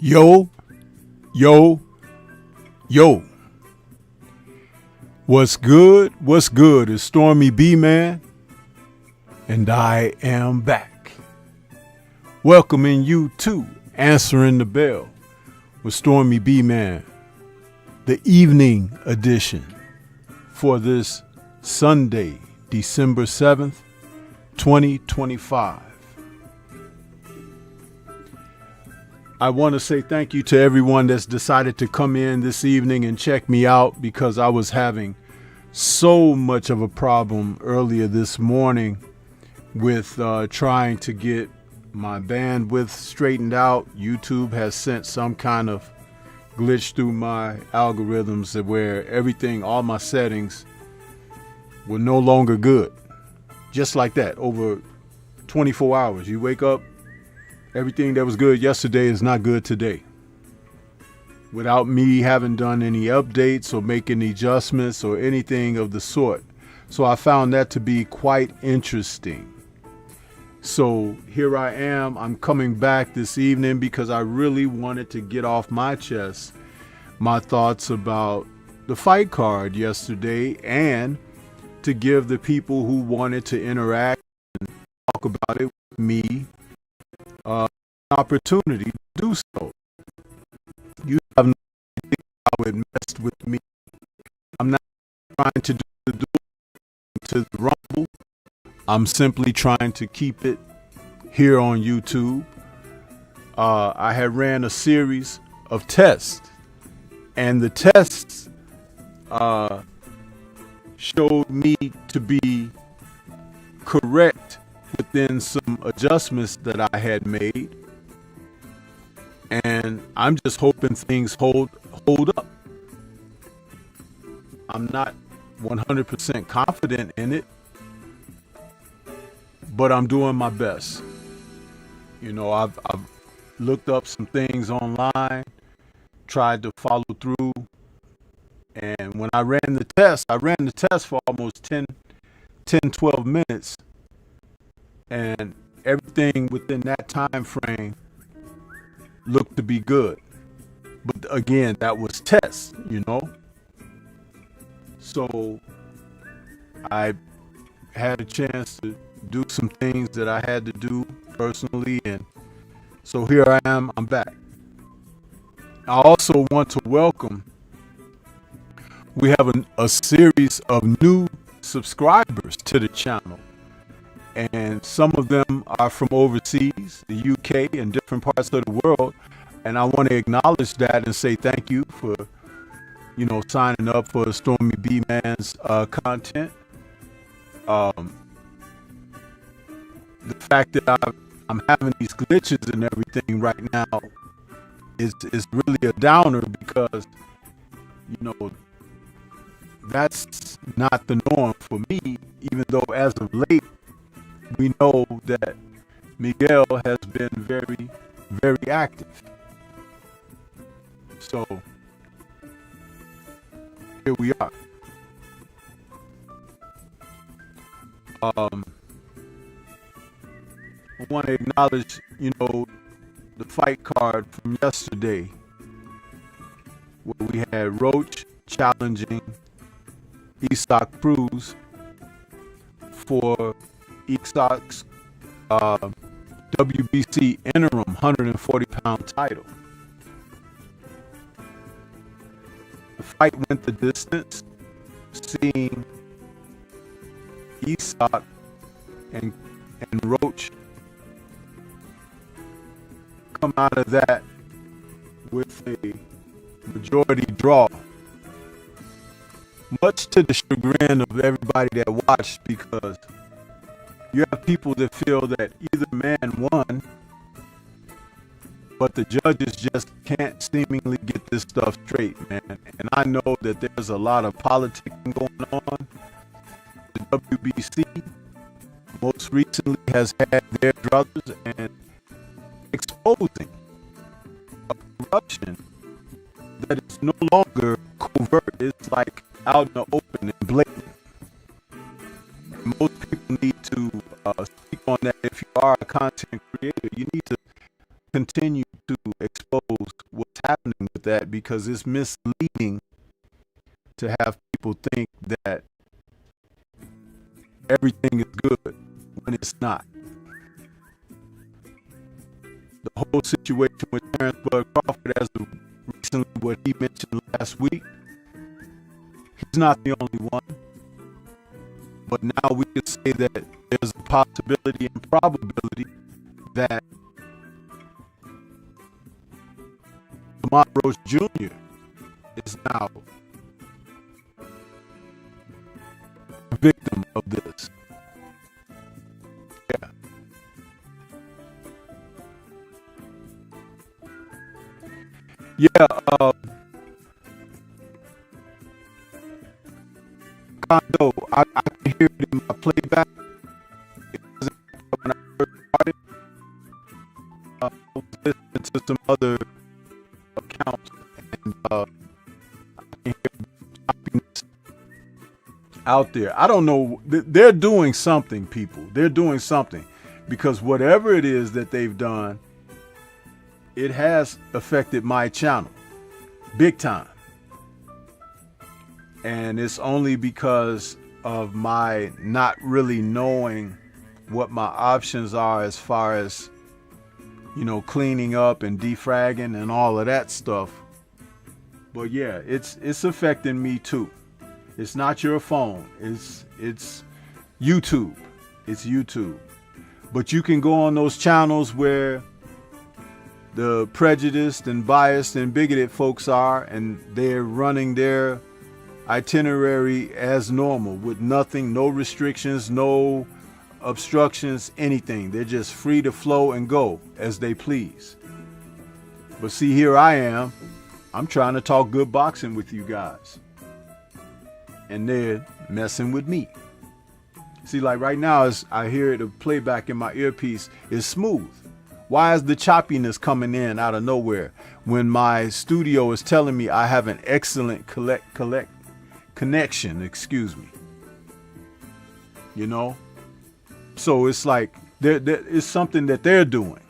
Yo, yo, yo. What's good? What's good? It's Stormybman, and I am back. Welcoming you to Answering the Bell with Stormybman, the evening edition for this Sunday, December 7th, 2025. I want to say thank you to everyone that's decided to come in this evening and check me out, because I was having so much of a problem earlier this morning with trying to get my bandwidth straightened out. YouTube has sent some kind of glitch through my algorithms where everything, all my settings were no longer good. Just like that, over 24 hours. You wake up, everything that was good yesterday is not good today, without me having done any updates or making adjustments or anything of the sort. So I found that to be quite interesting. So here I am. I'm coming back this evening because I really wanted to get off my chest my thoughts about the fight card yesterday, and to give the people who wanted to interact and talk about it with me opportunity to do so. You have no idea how it messed with me. I'm not trying to do to the rumble. I'm simply trying to keep it here on YouTube. I had ran a series of tests, and the tests showed me to be correct within some adjustments that I had made, and I'm just hoping things hold up. I'm not 100% confident in it, but I'm doing my best. You know, I've looked up some things online, tried to follow through, and when I ran the test for almost 12 minutes, and everything within that time frame looked to be good. But again, that was test, you know. So I had a chance to do some things that I had to do personally, and so here I am. I'm back. I also want to welcome, we have a series of new subscribers to the channel, and some of them are from overseas, the UK and different parts of the world, and I want to acknowledge that and say thank you for, you know, signing up for Stormy B Man's content. The fact that I'm having these glitches and everything right now is really a downer, because, you know, that's not the norm for me, even though as of late we know that Miguel has been very, very active. So here we are. I want to acknowledge, you know, the fight card from yesterday, where we had Roach challenging Cruz for Isak's WBC interim 140-pound title. The fight went the distance, seeing Isak and Roach come out of that with a majority draw, much to the chagrin of everybody that watched, because you have people that feel that either man won, but the judges just can't seemingly get this stuff straight, man. And I know that there's a lot of politicking going on. The WBC most recently has had their druthers and exposing a corruption that is no longer covert. It's like out in the open and blatant. And most people need to speak on that. If you are a content creator, you need to continue to expose that because it's misleading to have people think that everything is good when it's not. The whole situation with Terrence Bud Crawford, as of recently what he mentioned last week, he's not the only one. But now we can say that there's a possibility and probability that Roach Jr. is now a victim of this. Yeah. Yeah, Condo, I can hear it in my playback. It wasn't when I first started. I was listening to some other accounts, and I can hear choppiness out there. I don't know. They're doing something, people. They're doing something, because whatever it is that they've done, it has affected my channel big time. And it's only because of my not really knowing what my options are as far as, you know, cleaning up and defragging and all of that stuff. But yeah, it's affecting me too. It's not your phone. It's YouTube. It's YouTube. But you can go on those channels where the prejudiced and biased and bigoted folks are, and they're running their itinerary as normal with nothing, no restrictions, no obstructions, anything. They're just free to flow and go as they please. But see, here I am. I'm trying to talk good boxing with you guys, and they're messing with me. See, like right now, as I hear the playback in my earpiece is smooth. Why is the choppiness coming in out of nowhere when my studio is telling me I have an excellent connection? Excuse me. You know? So it's like there is something that they're doing.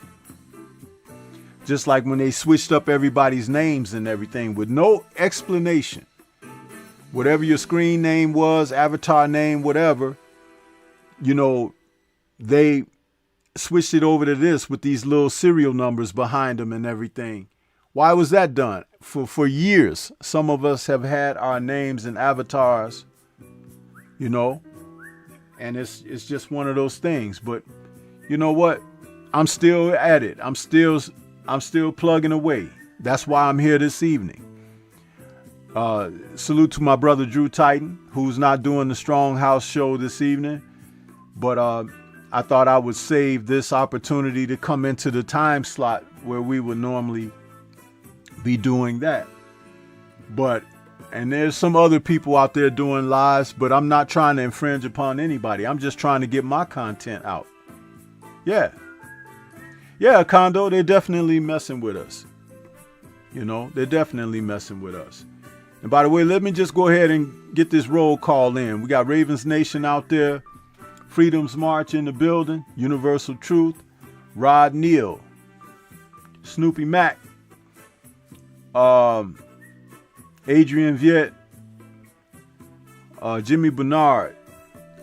Just like when they switched up everybody's names and everything with no explanation. Whatever your screen name was, avatar name, whatever, you know, they switched it over to this with these little serial numbers behind them and everything. Why was that done? For years, some of us have had our names and avatars, you know, and it's just one of those things. But you know what? I'm still at it. I'm still plugging away. That's why I'm here this evening. Salute to my brother Drew Titan, who's not doing the Strong House show this evening, but I thought I would save this opportunity to come into the time slot where we would normally be doing that. And there's some other people out there doing lives, but I'm not trying to infringe upon anybody. I'm just trying to get my content out. Yeah. Yeah, Condo, they're definitely messing with us. You know, they're definitely messing with us. And by the way, let me just go ahead and get this roll call in. We got Ravens Nation out there. Freedom's March in the building. Universal Truth. Rod Neal. Snoopy Mac. Adrian Viet. Jimmy Bernard.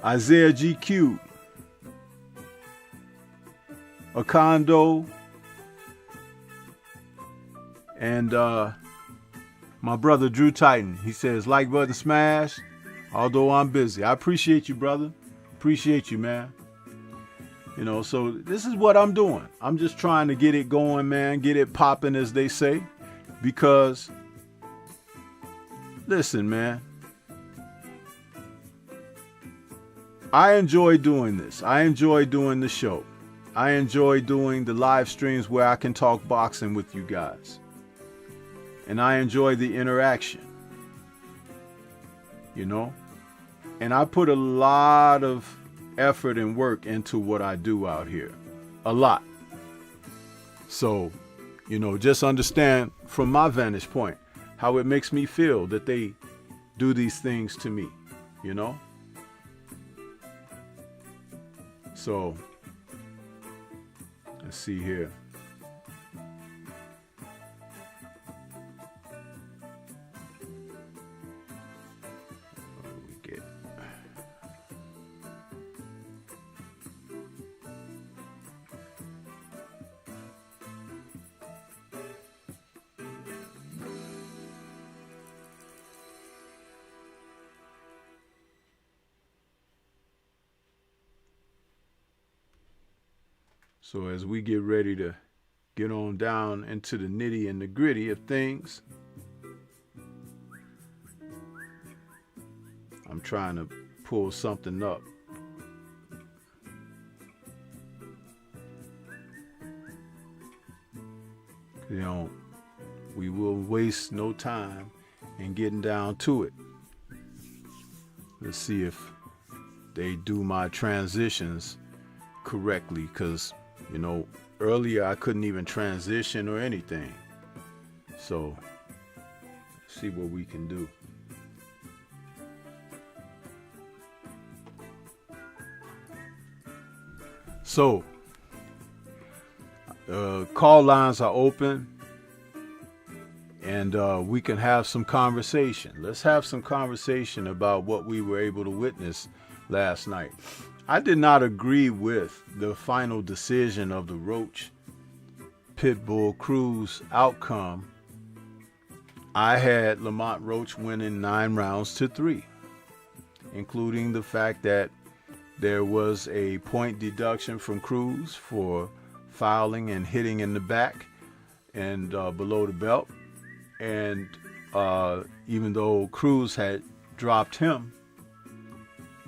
Isaiah GQ. Acondo. And my brother Drew Titan. He says, like button smash, although I'm busy. I appreciate you, brother. Appreciate you, man. You know, so this is what I'm doing. I'm just trying to get it going, man. Get it popping, as they say. Because, listen, man. I enjoy doing this. I enjoy doing the show. I enjoy doing the live streams where I can talk boxing with you guys. And I enjoy the interaction. You know? And I put a lot of effort and work into what I do out here. A lot. So, you know, just understand from my vantage point how it makes me feel that they do these things to me, you know? So, let's see here. So as we get ready to get on down into the nitty and the gritty of things, I'm trying to pull something up. You know, we will waste no time in getting down to it. Let's see if they do my transitions correctly, because, you know, earlier I couldn't even transition or anything. So, let's see what we can do. So, call lines are open, and we can have some conversation. Let's have some conversation about what we were able to witness last night. I did not agree with the final decision of the Roach Pitbull Cruz outcome. I had Lamont Roach winning 9 rounds to 3, including the fact that there was a point deduction from Cruz for fouling and hitting in the back and below the belt. And even though Cruz had dropped him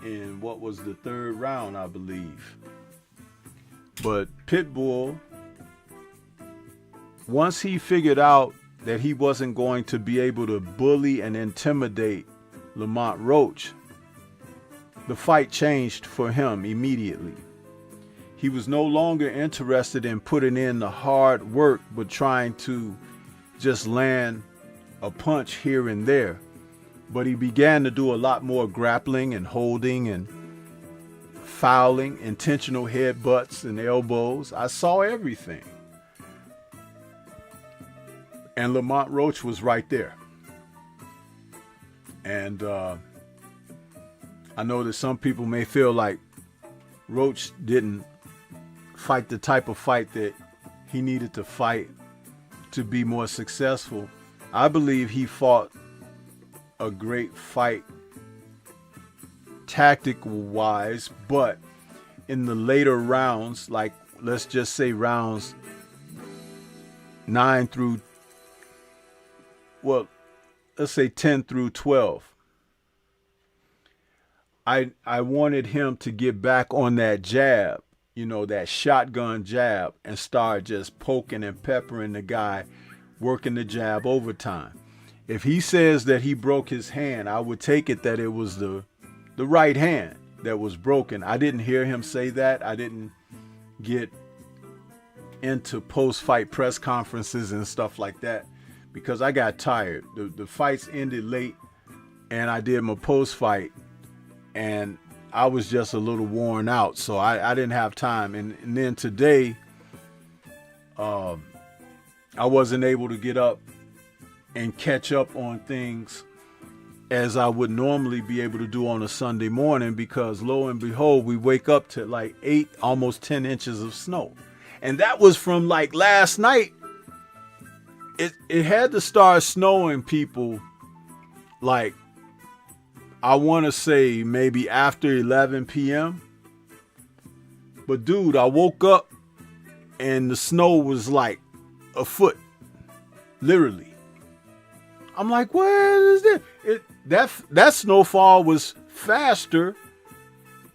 in what was the 3rd round, I believe. But Pitbull, once he figured out that he wasn't going to be able to bully and intimidate Lamont Roach, the fight changed for him immediately. He was no longer interested in putting in the hard work, but trying to just land a punch here and there. But he began to do a lot more grappling and holding and fouling, intentional headbutts and elbows. I saw everything. And Lamont Roach was right there. And I know that some people may feel like Roach didn't fight the type of fight that he needed to fight to be more successful. I believe he fought a great fight tactical wise, but in the later rounds, like let's just say rounds 9 through, well, let's say 10 through 12, I wanted him to get back on that jab, you know, that shotgun jab, and start just poking and peppering the guy, working the jab overtime. If he says that he broke his hand, I would take it that it was the right hand that was broken. I didn't hear him say that. I didn't get into post-fight press conferences and stuff like that because I got tired. The fights ended late, and I did my post-fight, and I was just a little worn out, so I didn't have time. And then today, I wasn't able to get up and catch up on things as I would normally be able to do on a Sunday morning, because lo and behold, we wake up to like 8, almost 10 inches of snow. And that was from like last night. It had to start snowing, people, like, I want to say maybe after 11 p.m. But dude, I woke up and the snow was like a foot, literally. I'm like, what is this? That snowfall was faster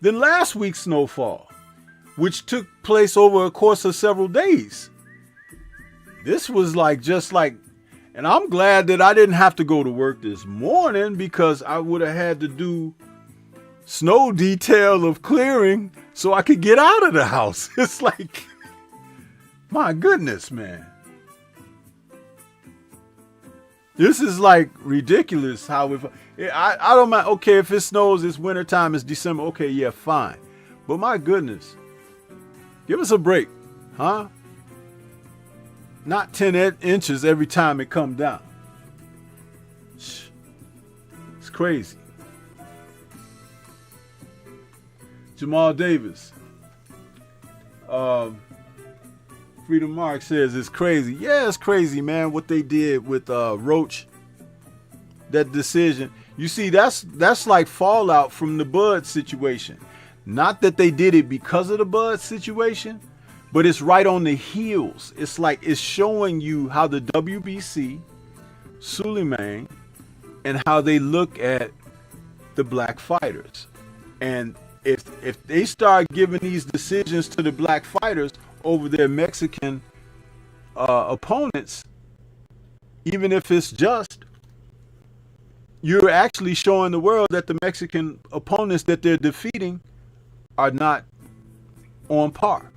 than last week's snowfall, which took place over a course of several days. This was like, just like, and I'm glad that I didn't have to go to work this morning, because I would have had to do snow detail of clearing so I could get out of the house. It's like, my goodness, man. This is like ridiculous how I don't mind. Okay, if it snows, it's wintertime, it's December. Okay, yeah, fine. But my goodness, give us a break, huh? Not 10 inches every time it come down. It's crazy. Jamal Davis. Freedom Mark says it's crazy. Yeah, it's crazy, man, what they did with Roach. That decision. You see, that's like fallout from the Bud situation. Not that they did it because of the Bud situation, but it's right on the heels. It's like it's showing you how the WBC, Stormybman, and how they look at the black fighters. And if they start giving these decisions to the black fighters over their Mexican opponents, even if it's just, you're actually showing the world that the Mexican opponents that they're defeating are not on par.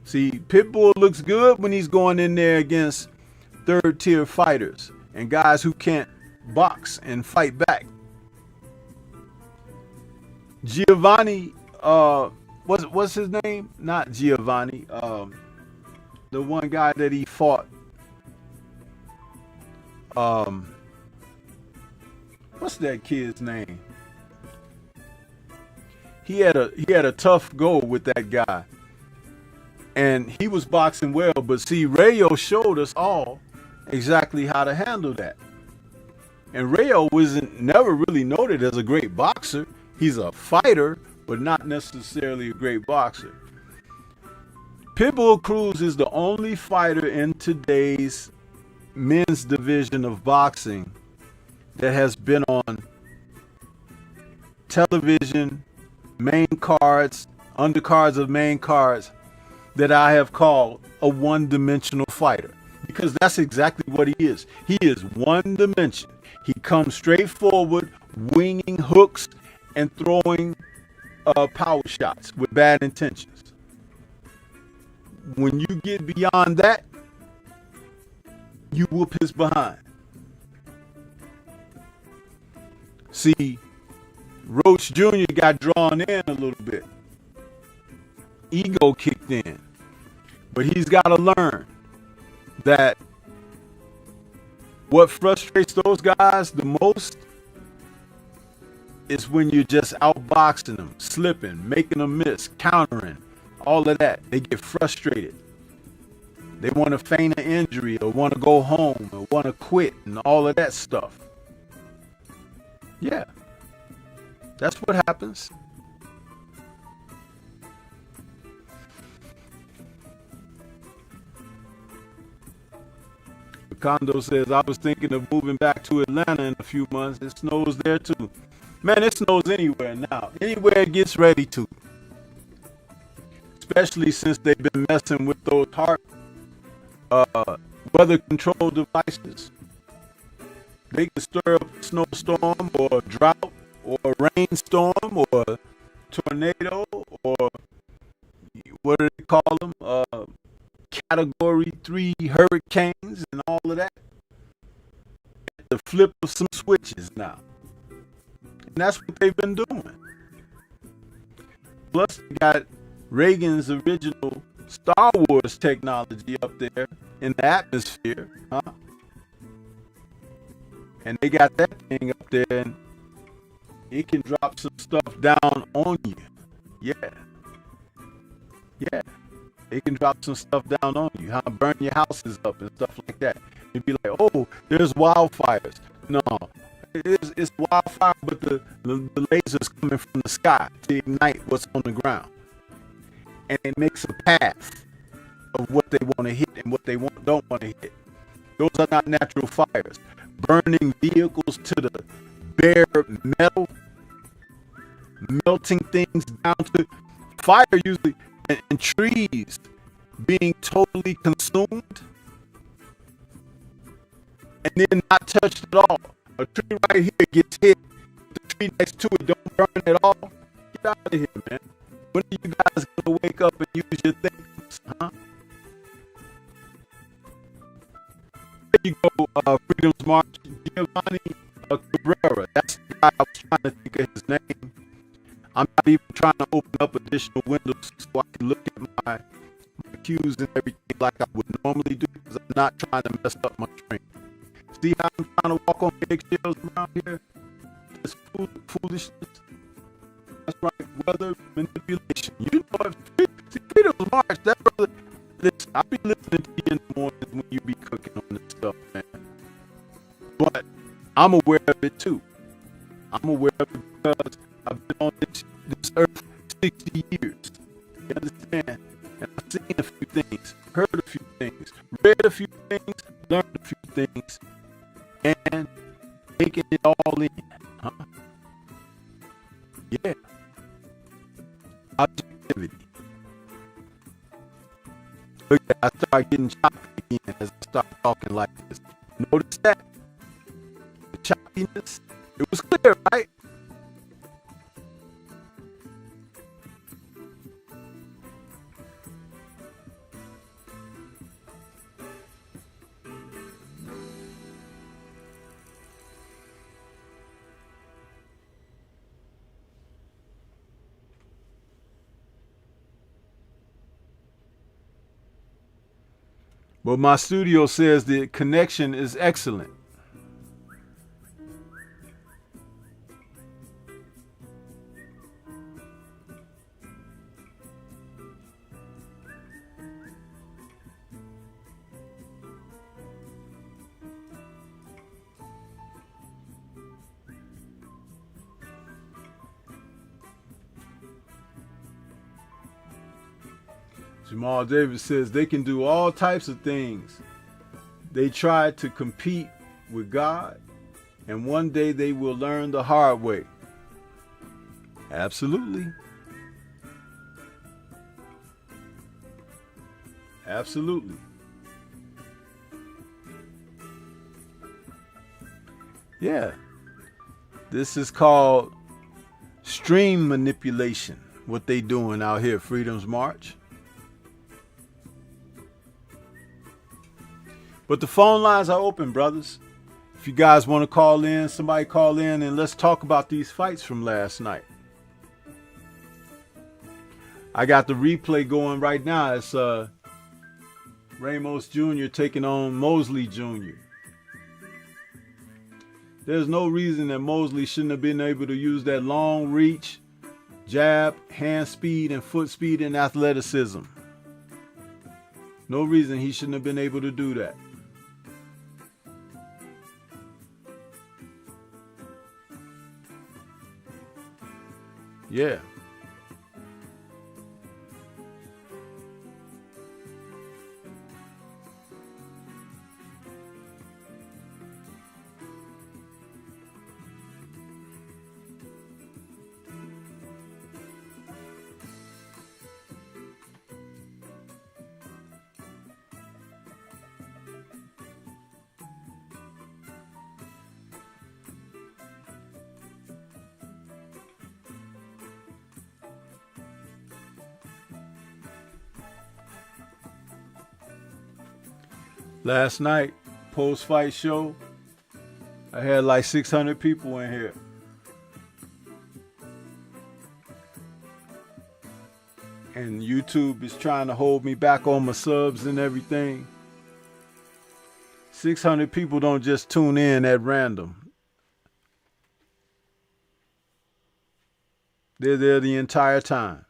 See, Pitbull looks good when he's going in there against third-tier fighters and guys who can't box and fight back. Giovanni, what's his name? Not Giovanni. The one guy that he fought. What's that kid's name? He had a tough go with that guy, and he was boxing well. But see, Rayo showed us all exactly how to handle that. And Rayo wasn't never really noted as a great boxer. He's a fighter, but not necessarily a great boxer. Pitbull Cruz is the only fighter in today's men's division of boxing that has been on television, main cards, undercards of main cards, that I have called a one-dimensional fighter. Because that's exactly what he is. He is one dimension. He comes straight forward, winging hooks and throwing power shots with bad intentions. When you get beyond that, you whoop his behind. See, Roach Jr. got drawn in a little bit. Ego kicked in. But he's got to learn that what frustrates those guys the most is when you're just outboxing them, slipping, making them miss, countering, all of that. They get frustrated. They want to feign an injury or want to go home or want to quit and all of that stuff. Yeah, that's what happens. Kondo says, I was thinking of moving back to Atlanta in a few months. It snows there too. Man, it snows anywhere now. Anywhere it gets ready to. Especially since they've been messing with those hard weather control devices. They can stir up a snowstorm or a drought or a rainstorm or a tornado or what do they call them? Category 3 hurricanes and all of that. At the flip of some switches now. And that's what they've been doing. Plus, they got Reagan's original Star Wars technology up there in the atmosphere. Huh? And they got that thing up there, and it can drop some stuff down on you. Yeah. Yeah. It can drop some stuff down on you, huh? Burn your houses up and stuff like that. You'd be like, oh, there's wildfires. No, it's wildfire, but the lasers coming from the sky to ignite what's on the ground. And it makes a path of what they want to hit and what they don't want to hit. Those are not natural fires. Burning vehicles to the bare metal, melting things down to fire usually. And trees being totally consumed and then not touched at all. A tree right here gets hit. The tree next to it don't burn at all. Get out of here, man. When are you guys going to wake up and use your things, huh? There you go, Freedom's March. Giovanni Cabrera. That's the guy I was trying to think of his name. I'm not even trying to open up additional windows so I can look at my cues and everything like I would normally do, because I'm not trying to mess up my screen. See how I'm trying to walk on eggshells around here? This foolishness. That's right, weather manipulation. You know, see, Freedom's March, that brother, listen, I be listening to you in the mornings when you be cooking on this stuff, man. But I'm aware of it too. I'm aware of it because I've been on this earth 60 years. You understand? And I've seen a few things, heard a few things, read a few things, learned a few things, and taking it all in. Huh? Yeah. Objectivity. Look, I start getting choppy again as I start talking like this. Notice that? The choppiness? It was clear, right? But my studio says the connection is excellent. Jamal Davis says they can do all types of things. They try to compete with God, and one day they will learn the hard way. Absolutely. Absolutely. Yeah. This is called stream manipulation, what they doing out here, Freedom's March. But the phone lines are open, brothers. If you guys want to call in, somebody call in and let's talk about these fights from last night. I got the replay going right now. It's Ramos Jr. taking on Mosley Jr. There's no reason that Mosley shouldn't have been able to use that long reach, jab, hand speed, and foot speed and athleticism. No reason he shouldn't have been able to do that. Yeah. Last night, post-fight show, I had like 600 people in here. And YouTube is trying to hold me back on my subs and everything. 600 people don't just tune in at random. They're there the entire time.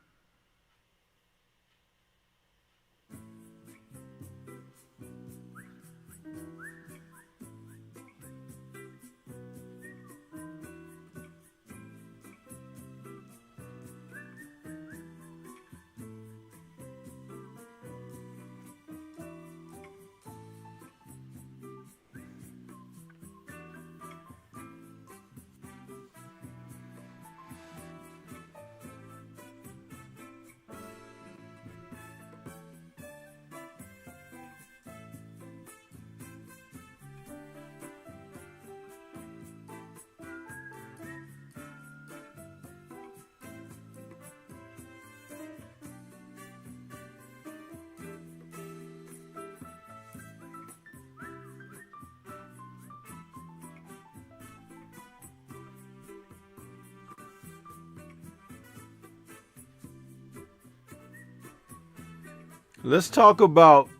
Let's talk about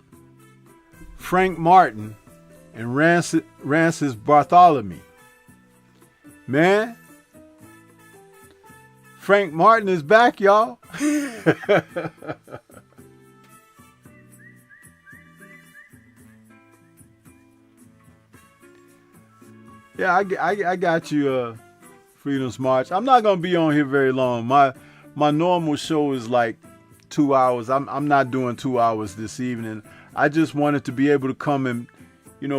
Frank Martin and Rancis Bartholomew. Man, Frank Martin is back, y'all. Yeah, I got you, Freedom's March. I'm not gonna be on here very long. My my normal show is like 2 hours. I'm not doing 2 hours this evening. I just wanted to be able to come and,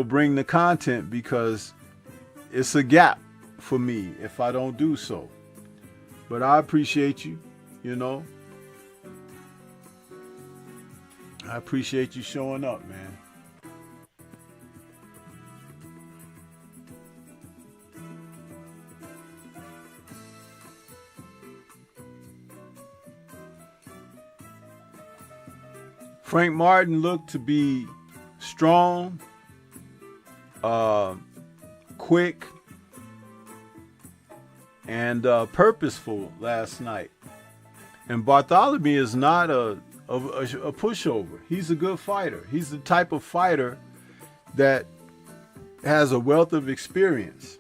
bring the content because it's a gap for me if I don't do so. But I appreciate you, I appreciate you showing up, man. Frank Martin looked to be strong, quick, and purposeful last night. And Bartholomew is not a pushover. He's a good fighter. He's the type of fighter that has a wealth of experience.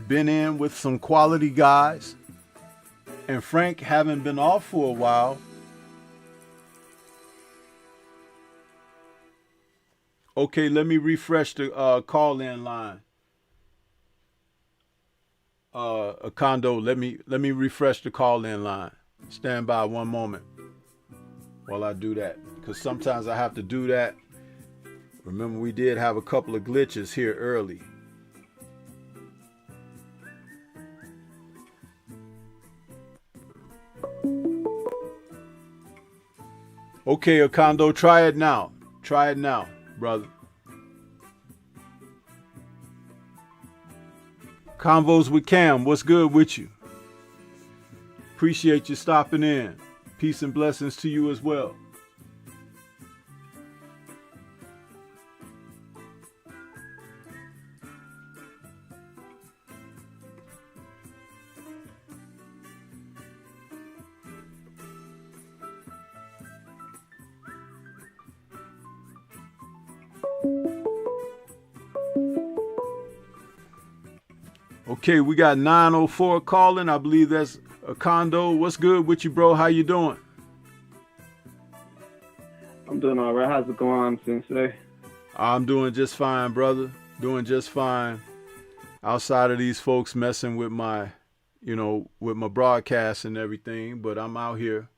Been in with some quality guys. And Frank, having been off for a while, okay, let me refresh the call-in line. Kondo, let me refresh the call-in line. Stand by one moment while I do that, because sometimes I have to do that. Remember, we did have a couple of glitches here early. Okay, Kondo, try it now. Try it now, brother. Convos with Cam, what's good with you? Appreciate you stopping in. Peace and blessings to you as well. Okay, we got 904 calling. I believe that's a Kondo. What's good with you, bro? How you doing? I'm doing all right. How's it going, Sensei? I'm doing just fine, brother. Doing just fine. Outside of these folks messing with my, with my broadcast and everything, but I'm out here,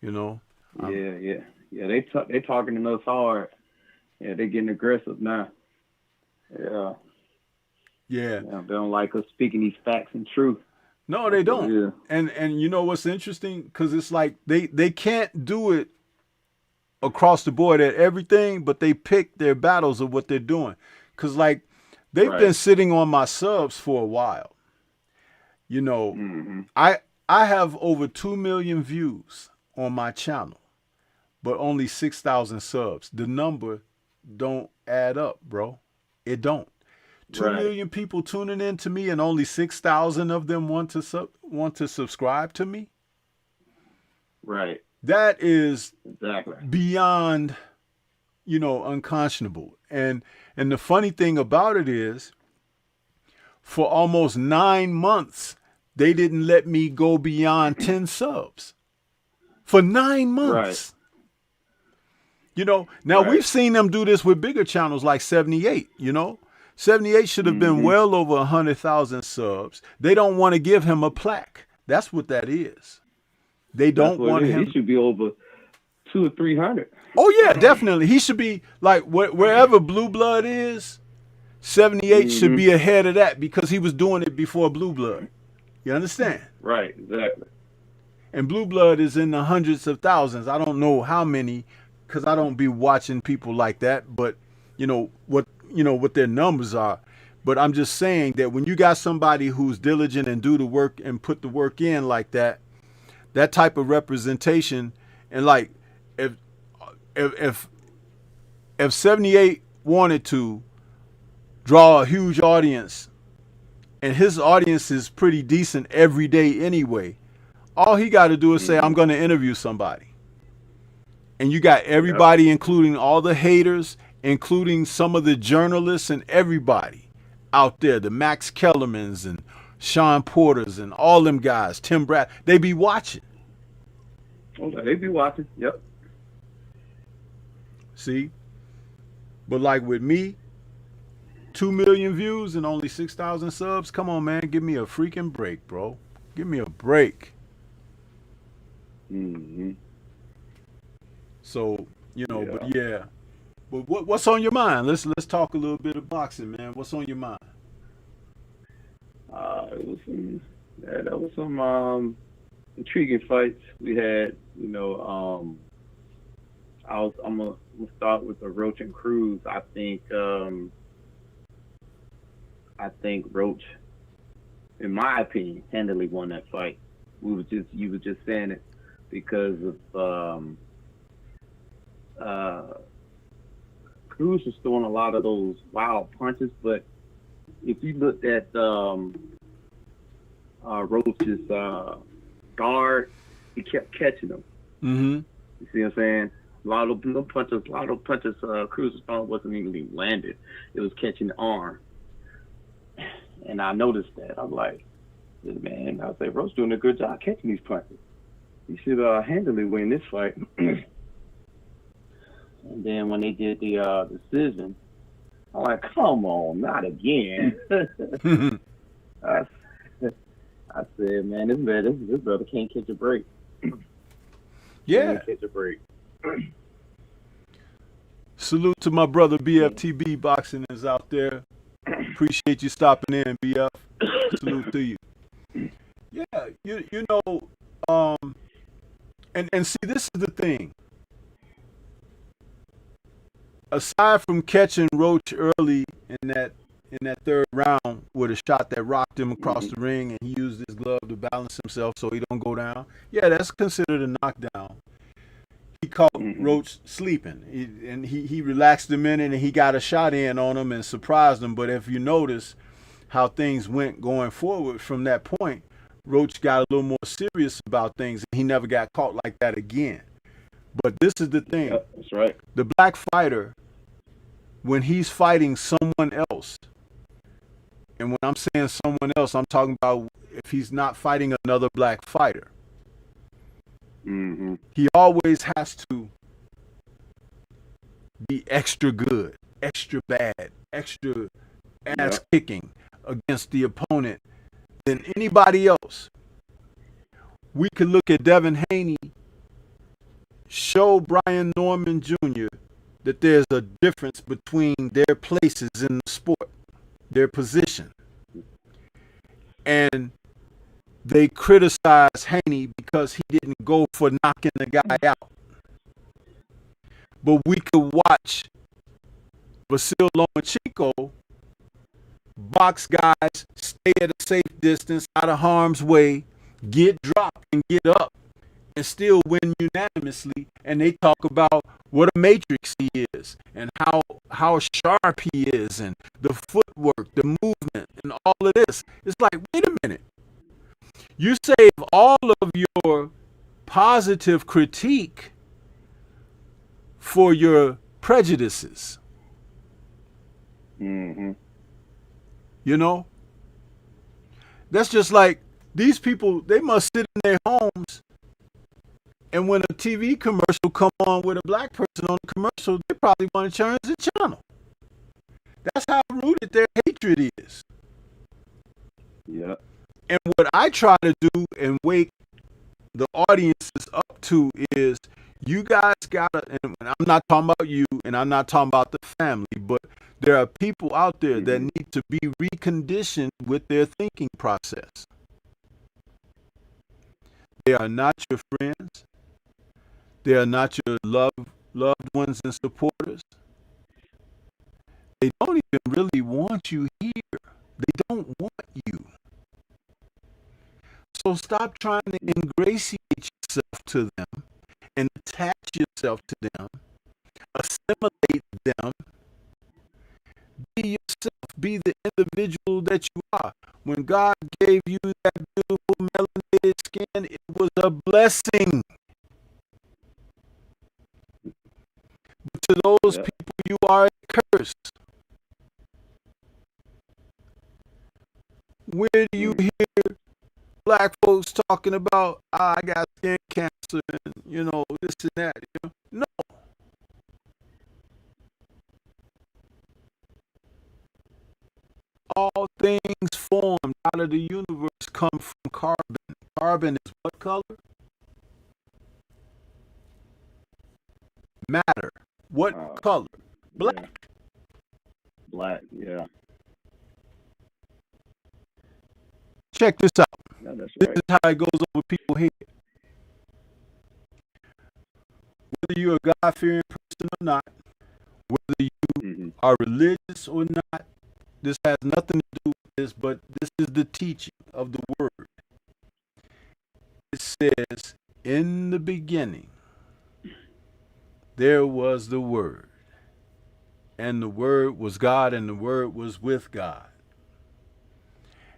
Yeah. They talking to us hard. Yeah, they getting aggressive now. Yeah. Yeah. They don't like us speaking these facts and truth. No, they don't. Yeah. And you know what's interesting? Because it's like they can't do it across the board at everything, but they pick their battles of what they're doing. Because like they've been sitting on my subs for a while. I have over 2 million views on my channel, but only 6,000 subs. The number don't add up, bro. It don't. 2 million people tuning in to me and only 6,000 of them want to subscribe to me. Right. That is exactly beyond, unconscionable. And the funny thing about it is, for almost 9 months, they didn't let me go beyond 10 subs. For 9 months. Right. Now we've seen them do this with bigger channels like 78, 78 should have been well over 100,000 subs. They don't want to give him a plaque. That's what that is. They don't want him. He should be over 200 or 300. Oh yeah, definitely. He should be like wherever Blue Blood is. 78 should be ahead of that because he was doing it before Blue Blood. You understand? Right. Exactly. And Blue Blood is in the hundreds of thousands. I don't know how many, because I don't be watching people like that. But what their numbers are. But I'm just saying that when you got somebody who's diligent and do the work and put the work in like that, that type of representation, and like if 78 wanted to draw a huge audience, and his audience is pretty decent every day anyway, all he got to do is say, I'm going to interview somebody. And you got everybody, including all the haters, including some of the journalists and everybody out there, the Max Kellermans and Sean Porters and all them guys, Tim Brad, they be watching. Oh, they be watching, yep. See? But like with me, 2 million views and only 6,000 subs, come on, man, give me a freaking break, bro. Give me a break. Mm-hmm. So, Yeah. but yeah. But what's on your mind? Let's talk a little bit of boxing, man. What's on your mind? It was some, yeah, that was some intriguing fights we had. I'm gonna start with the Roach and Cruz. I think Roach, in my opinion, handily won that fight. You were just saying it because of uh Cruz was throwing a lot of those wild punches, but if you looked at Roach's guard, he kept catching them. Mm-hmm. You see what I'm saying? A lot of punches, Cruz's throwing wasn't even landed. It was catching the arm, and I noticed that. I'm like, man, I say Roach doing a good job catching these punches. He should handily win this fight. And then when they did the decision, I'm like, come on, not again. I, I said, man, this brother can't catch a break. Yeah. Can't catch a break. Salute to my brother Yeah. BFTB Boxing is out there. Appreciate you stopping in, BF. Salute to you. Yeah, you know, and see, this is the thing. Aside from catching Roach early in that third round with a shot that rocked him across Mm-hmm. the ring and he used his glove to balance himself so he don't go down. Yeah, that's considered a knockdown. He caught Mm-hmm. Roach sleeping, and he relaxed him in it, and he got a shot in on him and surprised him. But if you notice how things went going forward from that point, Roach got a little more serious about things, and he never got caught like that again. But this is the thing: Yep, that's right. the black fighter, when he's fighting someone else, and when I'm saying someone else, I'm talking about if he's not fighting another black fighter, Mm-hmm. he always has to be extra good, extra bad, extra ass Yep. kicking against the opponent than anybody else. We could look at Devin Haney, show Brian Norman Jr. that there's a difference between their places in the sport, their position. And they criticize Haney because he didn't go for knocking the guy out. But we could watch Vasil Lomachenko box guys, stay at a safe distance, out of harm's way, get dropped and get up, and still win unanimously. And they talk about what a matrix he is, and how sharp he is, and the footwork, the movement, and all of this. It's like, wait a minute. You save all of your positive critique for your prejudices. Mm-hmm. You know? That's just like these people, they must sit in their homes, and when a TV commercial come on with a black person on the commercial, they probably want to change the channel. That's how rooted their hatred is. Yep. And what I try to do and wake the audiences up to is you guys gotta, and I'm not talking about you and I'm not talking about the family, but there are people out there that Mm-hmm. need to be reconditioned with their thinking process. They are not your friends. They are not your loved ones and supporters. They don't even really want you here. They don't want you. So stop trying to ingratiate yourself to them and attach yourself to them, assimilate them, be yourself, be the individual that you are. When God gave you that beautiful melanated skin, it was a blessing. But to those Yep. people, you are a curse. Where do you Mm. hear black folks talking about, I got skin cancer and, this and that? No. All things formed out of the universe come from carbon. Carbon is what color? matter. What color? Black. Yeah. Black. Yeah. Check this out. Yeah, that's This right. is how it goes over people's head. Whether you're a God-fearing person or not, whether you Mm-hmm. are religious or not, this has nothing to do with this, but this is the teaching of the word. It says, in the beginning, there was the Word, and the Word was God, and the Word was with God.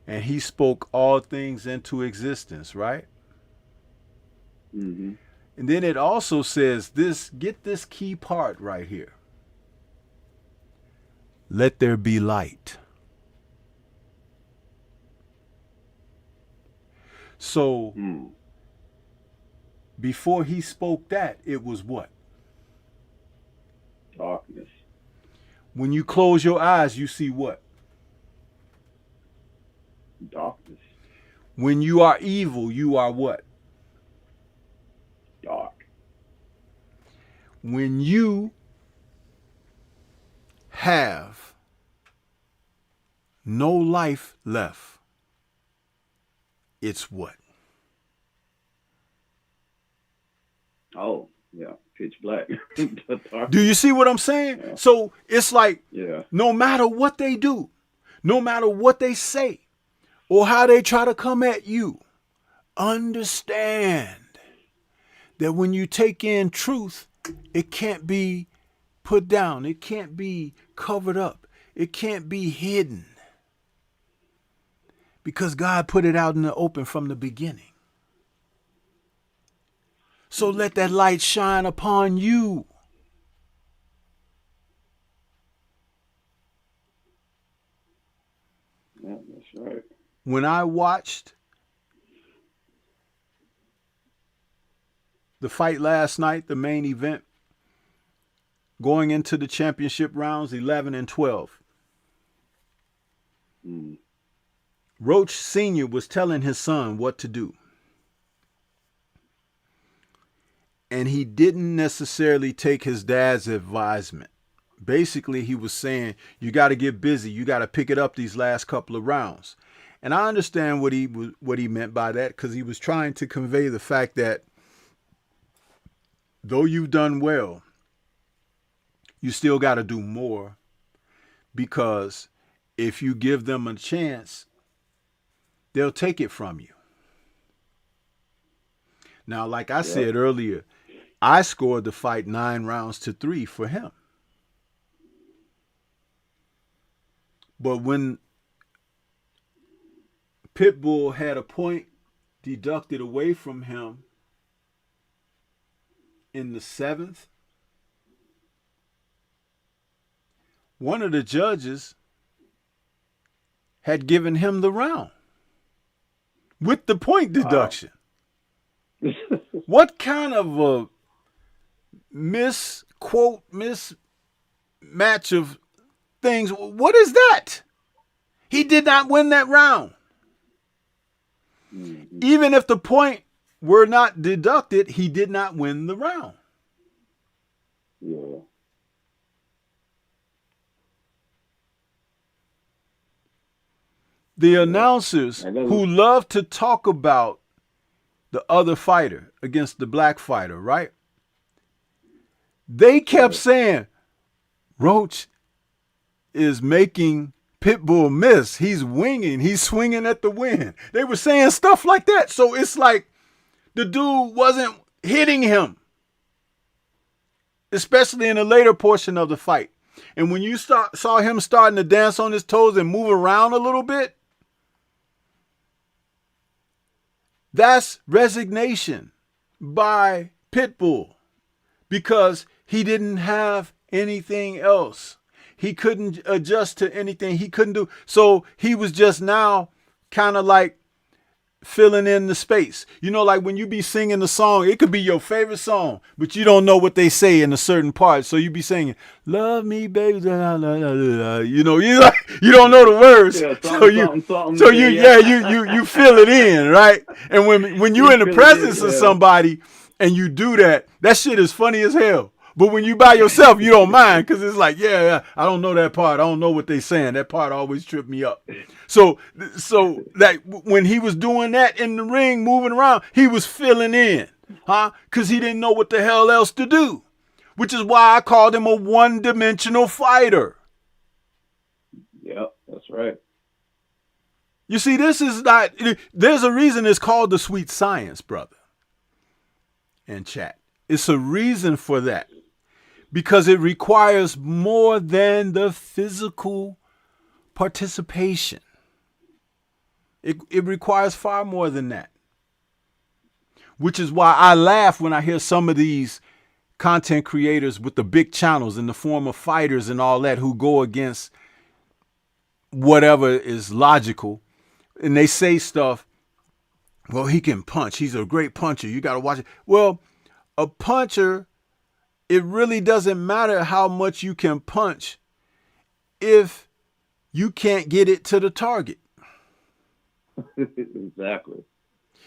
And he spoke all things into existence, right? Mm-hmm. And then it also says this, get this key part right here. Let there be light. So before he spoke that, it was what? Darkness. When you close your eyes, you see what? Darkness. When you are evil, you are what? Dark. When you have no life left, it's what? Oh, yeah. Pitch black. Do you see what I'm saying? Yeah. So it's like, Yeah. no matter what they do, no matter what they say, or how they try to come at you, understand that when you take in truth, it can't be put down. It can't be covered up. It can't be hidden. Because God put it out in the open from the beginning. So let that light shine upon you. Yeah, that's right. When I watched the fight last night, the main event, going into the championship rounds 11 and 12, Roach Sr. was telling his son what to do. And he didn't necessarily take his dad's advisement. Basically, he was saying, you got to get busy. You got to pick it up these last couple of rounds. And I understand what he meant by that, because he was trying to convey the fact that though you've done well, you still got to do more, because if you give them a chance, they'll take it from you. Now, like I said earlier, I scored the fight 9-3 for him. But when Pitbull had a point deducted away from him in the 7th, one of the judges had given him the round with the point deduction. Wow. What kind of a mismatch of things? What is that? He did not win that round. Mm-hmm. Even if the point were not deducted, he did not win the round. Yeah. The announcers who love to talk about the other fighter against the black fighter, right? They kept saying, Roach is making Pitbull miss. He's winging. He's swinging at the wind. They were saying stuff like that. So it's like the dude wasn't hitting him, especially in the later portion of the fight. And when you saw him starting to dance on his toes and move around a little bit, that's resignation by Pitbull, because he didn't have anything else. He couldn't adjust to anything. He couldn't do. So he was just now kind of like filling in the space. You know, like when you be singing the song, it could be your favorite song, but you don't know what they say in a certain part. So you be singing, love me, baby. You know, you don't know the words. Yeah, so you fill it in, right? And when you're in the presence of somebody and you do that, that shit is funny as hell. But when you by yourself, you don't mind because it's like, yeah, I don't know that part. I don't know what they saying. That part always tripped me up. So that when he was doing that in the ring, moving around, he was filling in, huh? Because he didn't know what the hell else to do, which is why I called him a one-dimensional fighter. Yep, that's right. You see, this is not, there's a reason it's called the sweet science, brother. And chat. It's a reason for that. Because it requires more than the physical participation. It requires far more than that. Which is why I laugh when I hear some of these content creators with the big channels in the form of fighters and all that who go against whatever is logical. And they say stuff, well, he can punch. He's a great puncher. You got to watch it. Well, a puncher, it really doesn't matter how much you can punch if you can't get it to the target. Exactly.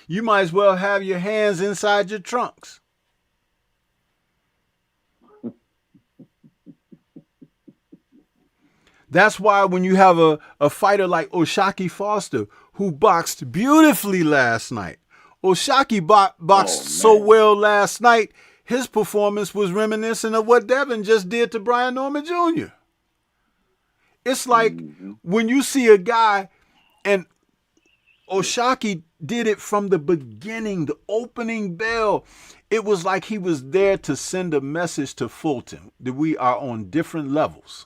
You might as well have your hands inside your trunks. That's why when you have a fighter like O'Shaquie Foster, who boxed beautifully last night. O'Shaquie boxed so well last night, his performance was reminiscent of what Devin just did to Brian Norman Jr. It's like when you see a guy, and O'Shaquie did it from the beginning, the opening bell. It was like he was there to send a message to Fulton that we are on different levels.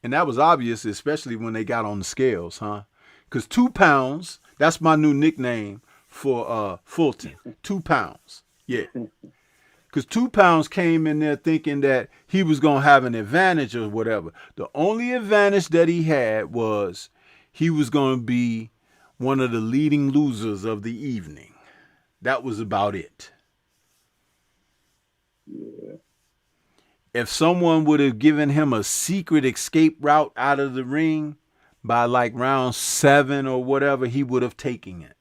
And that was obvious, especially when they got on the scales, huh? Because 2 pounds, that's my new nickname for Fulton. 2 pounds. Yeah. Because 2 pounds came in there thinking that he was going to have an advantage or whatever. The only advantage that he had was he was going to be one of the leading losers of the evening. That was about it. Yeah. If someone would have given him a secret escape route out of the ring by like round 7 or whatever, he would have taken it.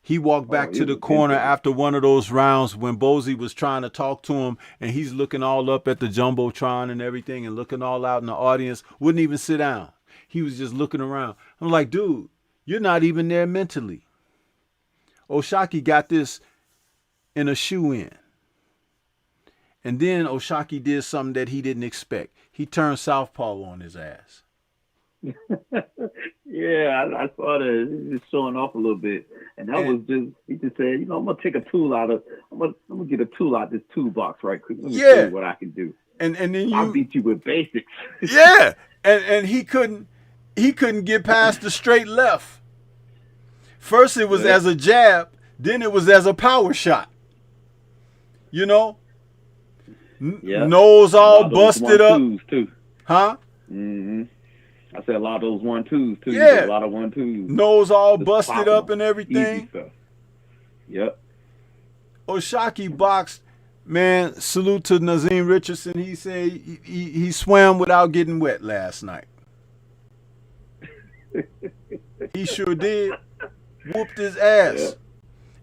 He walked back to the corner after one of those rounds when Bozy was trying to talk to him, and he's looking all up at the Jumbotron and everything and looking all out in the audience, wouldn't even sit down. He was just looking around. I'm like, dude, you're not even there mentally. O'Shaquie got this in a shoe-in. And then O'Shaquie did something that he didn't expect. He turned southpaw on his ass. Yeah, I saw that. He's just showing off a little bit. And that was just, he just said, you know, I'm going to take a tool out of, I'm gonna get a tool out of this toolbox right quick. Let me see what I can do. And then I'll beat you with basics. Yeah. And he couldn't get past the straight left. First it was as a jab, then it was as a power shot. You know? Nose all busted up. Too. Huh? Mm-hmm. I said a lot of those 1-2s too. Yeah. A lot of 1-2s. Nose all busted up and everything. Easy stuff. Yep. O'Shaquie boxed, man, salute to Nazim Richardson. He said he swam without getting wet last night. He sure did. Whooped his ass. Yep.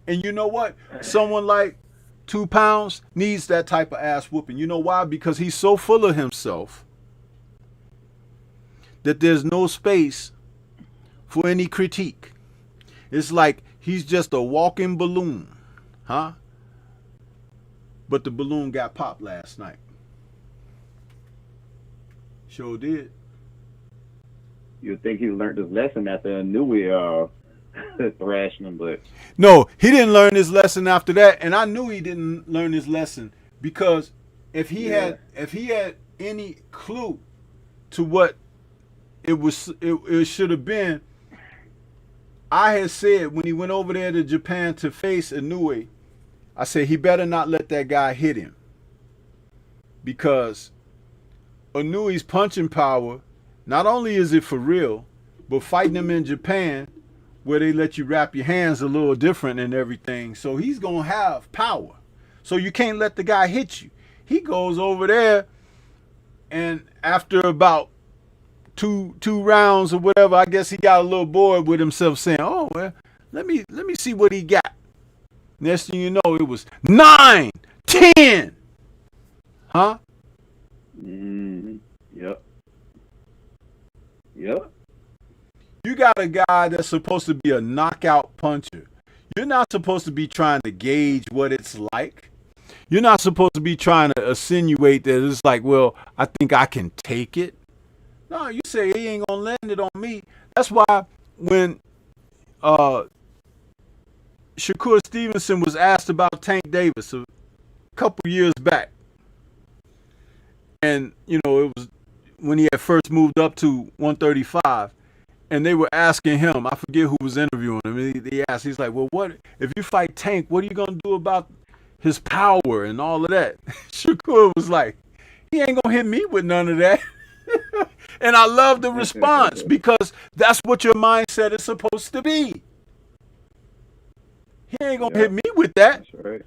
And you know what? Someone like 2 pounds needs that type of ass whooping. You know why? Because he's so full of himself that there's no space for any critique. It's like he's just a walking balloon, huh? But the balloon got popped last night. Sure did. You'd think he learned his lesson after Nui thrashing him, but no, he didn't learn his lesson after that, and I knew he didn't learn his lesson because if he had any clue to what it should have been, I had said when he went over there to Japan to face Inoue, I said he better not let that guy hit him because Inoue's punching power, not only is it for real, but fighting him in Japan where they let you wrap your hands a little different and everything, so he's gonna have power. So you can't let the guy hit you. He goes over there, and after about two rounds or whatever, I guess he got a little bored with himself saying, oh, well, let me see what he got. Next thing you know, it was 9, 10. Huh? Yep. Yep. You got a guy that's supposed to be a knockout puncher. You're not supposed to be trying to gauge what it's like. You're not supposed to be trying to insinuate that it's like, well, I think I can take it. No, you say he ain't gonna land it on me. That's why when Shakur Stevenson was asked about Tank Davis a couple years back, and it was when he had first moved up to 135, and they were asking him. I forget who was interviewing him. They asked, he's like, "Well, what if you fight Tank? What are you gonna do about his power and all of that?" Shakur was like, "He ain't gonna hit me with none of that." And I love the response because that's what your mindset is supposed to be. He ain't gonna hit me with that. That's right.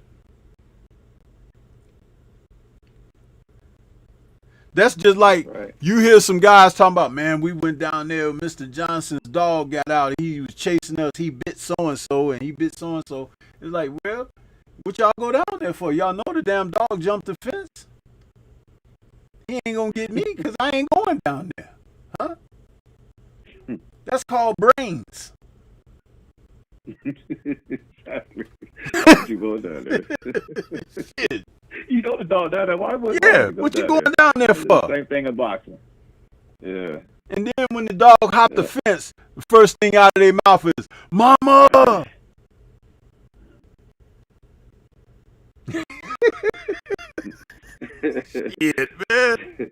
That's just like you hear some guys talking about, man, we went down there, Mr. Johnson's dog got out, he was chasing us, he bit so-and-so, and he bit so-and-so. It's like, well, what y'all go down there for? Y'all know the damn dog jumped the fence. He ain't gonna get me because I ain't going down there. Huh? That's called brains. Exactly. You going down there? Shit. You know the dog down there. Why would what you going down there for? Same thing in boxing. Yeah. And then when the dog hopped the fence, the first thing out of their mouth is, "Mama." Shit, man.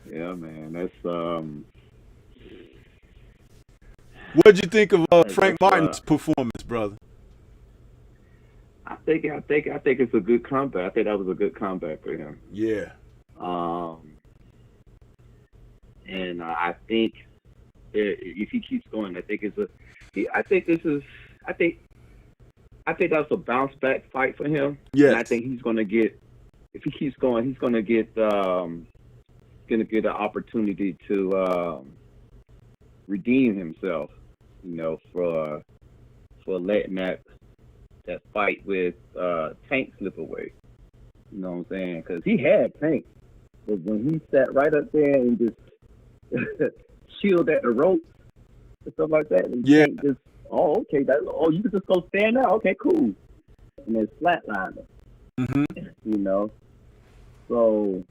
Yeah, man. That's What'd you think of Frank Martin's performance, brother? I think it's a good comeback. I think that was a good comeback for him. Yeah. And I think if he keeps going, I think that's a bounce back fight for him. Yeah. And I think he's gonna get, if he keeps going, he's gonna get an opportunity to redeem himself, for letting that fight with Tank slip away. You know what I'm saying? Because he had Tank, but when he sat right up there and just chilled at the ropes and stuff like that, and Tank just, okay, you can just go stand now. Okay, cool. And then flatline him. Mm-hmm. So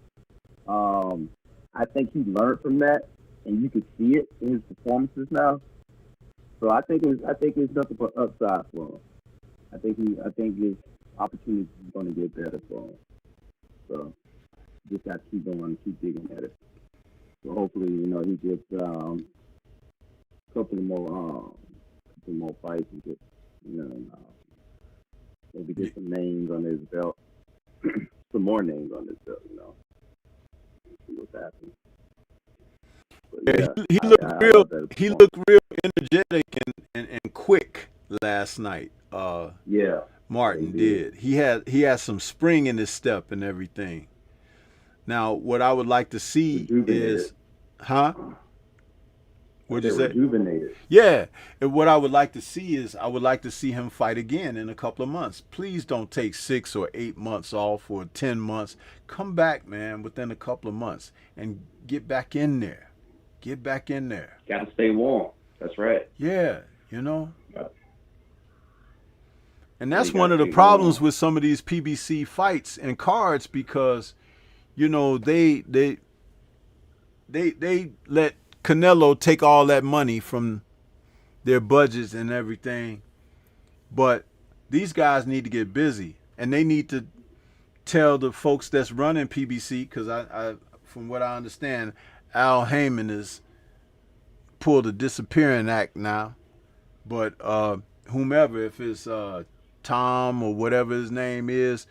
I think he learned from that, and you could see it in his performances now. So I think it's nothing but upside for him. I think his opportunity is going to get better for him. So just got to keep going, keep digging at it. So hopefully, he gets a couple more fights and get, maybe get some names on his belt, some more names on his belt, See what's happening. But he looked real energetic and quick last night. Martin did. He had some spring in his step and everything. Now, what I would like to see is, what'd you say? Rejuvenated. Yeah. And what I would like to see is, I would like to see him fight again in a couple of months. Please don't take 6 or 8 months off or 10 months. Come back, man, within a couple of months and get back in there. Get back in there. Got to stay warm. That's right. Yeah, And that's one of the problems with some of these PBC fights and cards, because, they let Canelo take all that money from their budgets and everything. But these guys need to get busy, and they need to tell the folks that's running PBC, because I from what I understand, Al Heyman has pulled a disappearing act now. But whomever, if it's Tom or whatever his name is,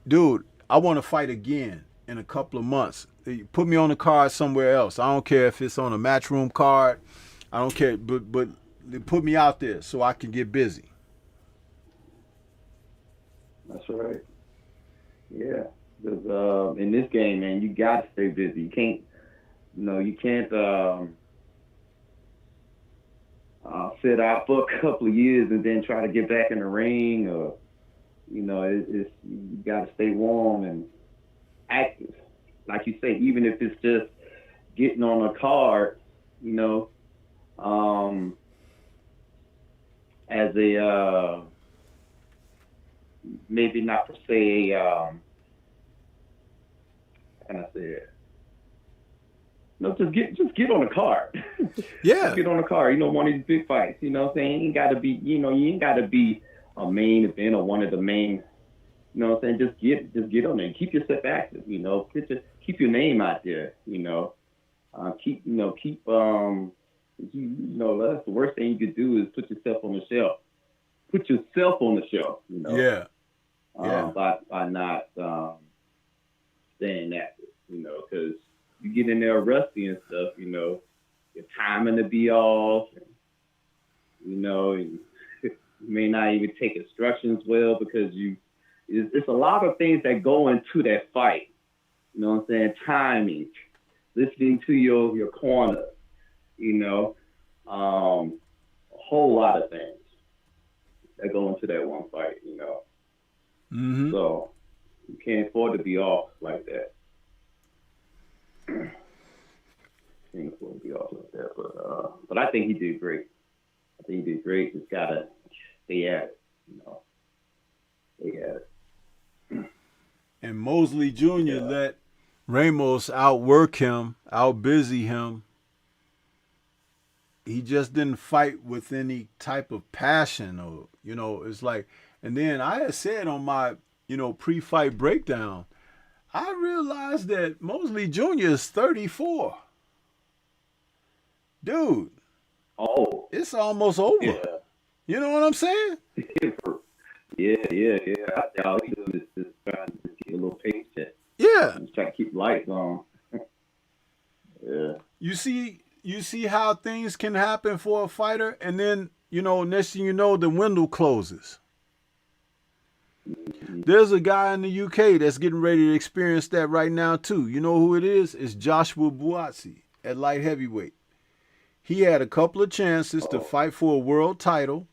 dude, I want to fight again in a couple of months. Put me on a card somewhere else. I don't care if it's on a Matchroom card. I don't care, but put me out there so I can get busy. That's right. Yeah, because in this game, man, you got to stay busy. You can't, sit out for a couple of years and then try to get back in the ring, or it's you got to stay warm and active. Like you say, even if it's just getting on a card, you know, um, as a maybe not per se, how can I say it? No, just get on the card. Just Yeah. get on the card. One of these big fights. You know what I'm saying? You ain't gotta be, you ain't gotta be a main event or one of the main. You know what I'm saying? Just get on there and keep yourself active. Keep your name out there. That's the worst thing you could do is put yourself on the shelf. Put yourself on the shelf. Yeah. Yeah. By not staying active. Because you get in there rusty and stuff. Your timing to be off. And you may not even take instructions well because it's a lot of things that go into that fight. You know what I'm saying? Timing, listening to your corner, a whole lot of things that go into that one fight, Mm-hmm. So you can't afford to be off like that. Can't afford to be off like that. But I think he did great. Just gotta stay at it, Stay at it. And Mosley Jr. let Ramos outwork him, outbusy him. He just didn't fight with any type of passion, or it's like. And then I had said on my pre-fight breakdown, I realized that Mosley Jr. is 34. Dude, Oh, it's almost over. yeah. You know what I'm saying? Yeah. All he doing is just trying to get a little paycheck. Yeah. Just trying to keep lights on. Yeah. You see how things can happen for a fighter, and then next thing you know, the window closes. Mm-hmm. There's a guy in the UK that's getting ready to experience that right now too. You know who it is? It's Joshua Buatsi at light heavyweight. He had a couple of chances to fight for a world title.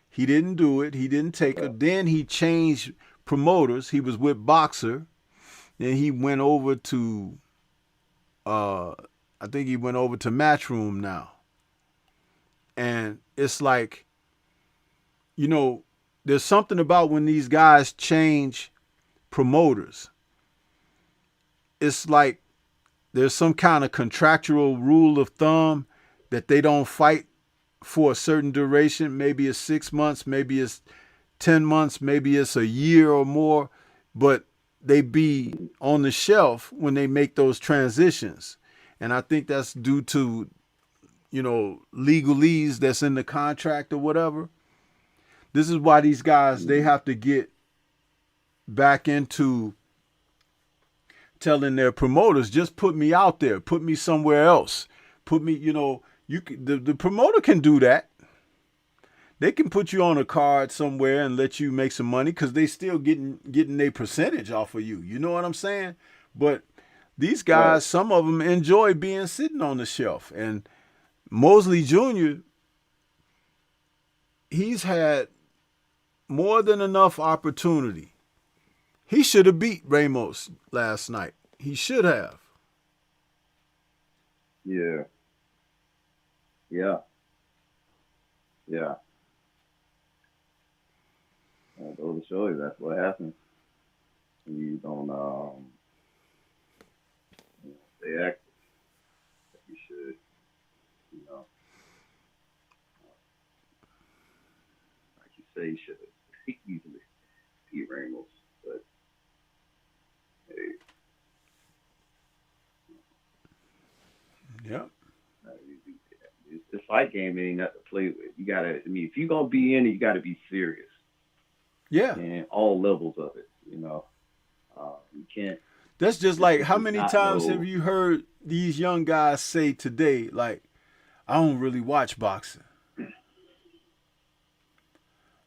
He didn't do it. He didn't take it. Then he changed promoters. He was with Boxer. Then he went over to, I think he went over to Matchroom now. And it's like, there's something about when these guys change promoters. It's like there's some kind of contractual rule of thumb that they don't fight for a certain duration. Maybe it's 6 months, maybe it's 10 months, maybe it's a year or more, but they be on the shelf when they make those transitions. And I think that's due to, legalese that's in the contract or whatever. This is why these guys, they have to get back into telling their promoters, just put me out there, put me somewhere else. Put me, the promoter can do that. They can put you on a card somewhere and let you make some money because they still getting their percentage off of you. You know what I'm saying? But these guys, right, some of them enjoy being sitting on the shelf. And Mosley Jr., he's had more than enough opportunity. He should have beat Ramos last night. He should have. Yeah. That goes to show you that's what happens when you don't stay active. You should, like you say, you should have easily beat Ramos, but hey. Yeah. This fight game ain't nothing to play with. You gotta, if you're gonna be in it, you gotta be serious. Yeah. And all levels of it, you can't. That's just like, how many times have you heard these young guys say today, like, I don't really watch boxing?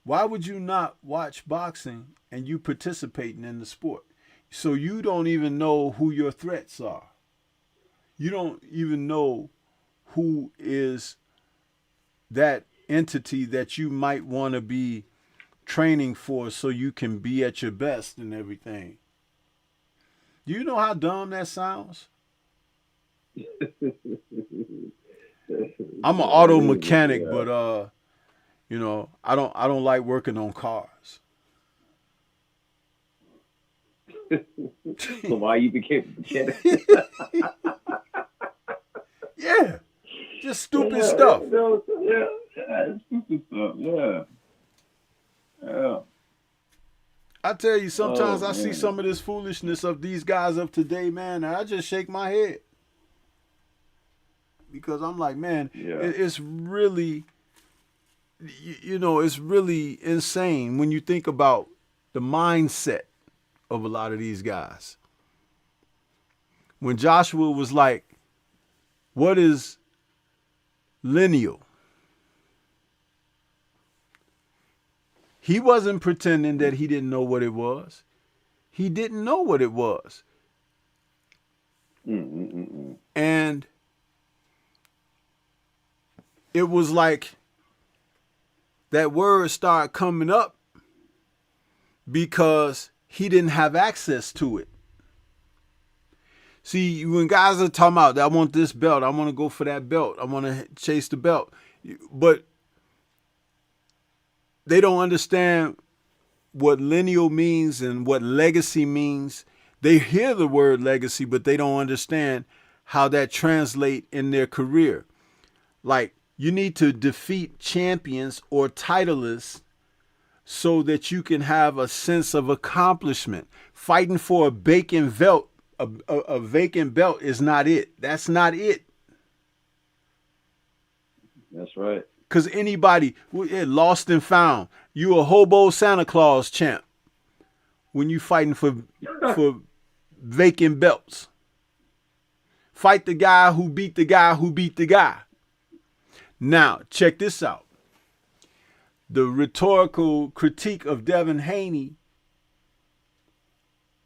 Why would you not watch boxing and you participating in the sport? So you don't even know who your threats are. You don't even know who is that entity that you might want to be training for so you can be at your best and everything. Do you know how dumb that sounds? I'm an auto mechanic, but I don't like working on cars. So why you became a mechanic? Yeah, just stupid Yeah, stuff. stupid stuff. Yeah, yeah. I tell you, Oh sometimes I see man. some of this foolishness of these guys of today, man, and I just shake my head because I'm like, man, Yeah. it's really, it's really insane when you think about the mindset of a lot of these guys. When Joshua was like, what is lineal? He wasn't pretending that he didn't know what it was. He didn't know what it was. Mm-mm-mm. And it was like that word started coming up because he didn't have access to it. See, when guys are talking about, I want this belt, I want to go for that belt, I want to chase the belt, but they don't understand what lineal means and what legacy means. They hear the word legacy, but they don't understand how that translates in their career. Like, you need to defeat champions or titleists so that you can have a sense of accomplishment. Fighting for a vacant belt, a vacant belt is not it. That's not it. That's right. Because anybody, lost and found, you a hobo Santa Claus champ when you fighting for vacant belts. Fight the guy who beat the guy who beat the guy. Now, check this out. The rhetorical critique of Devin Haney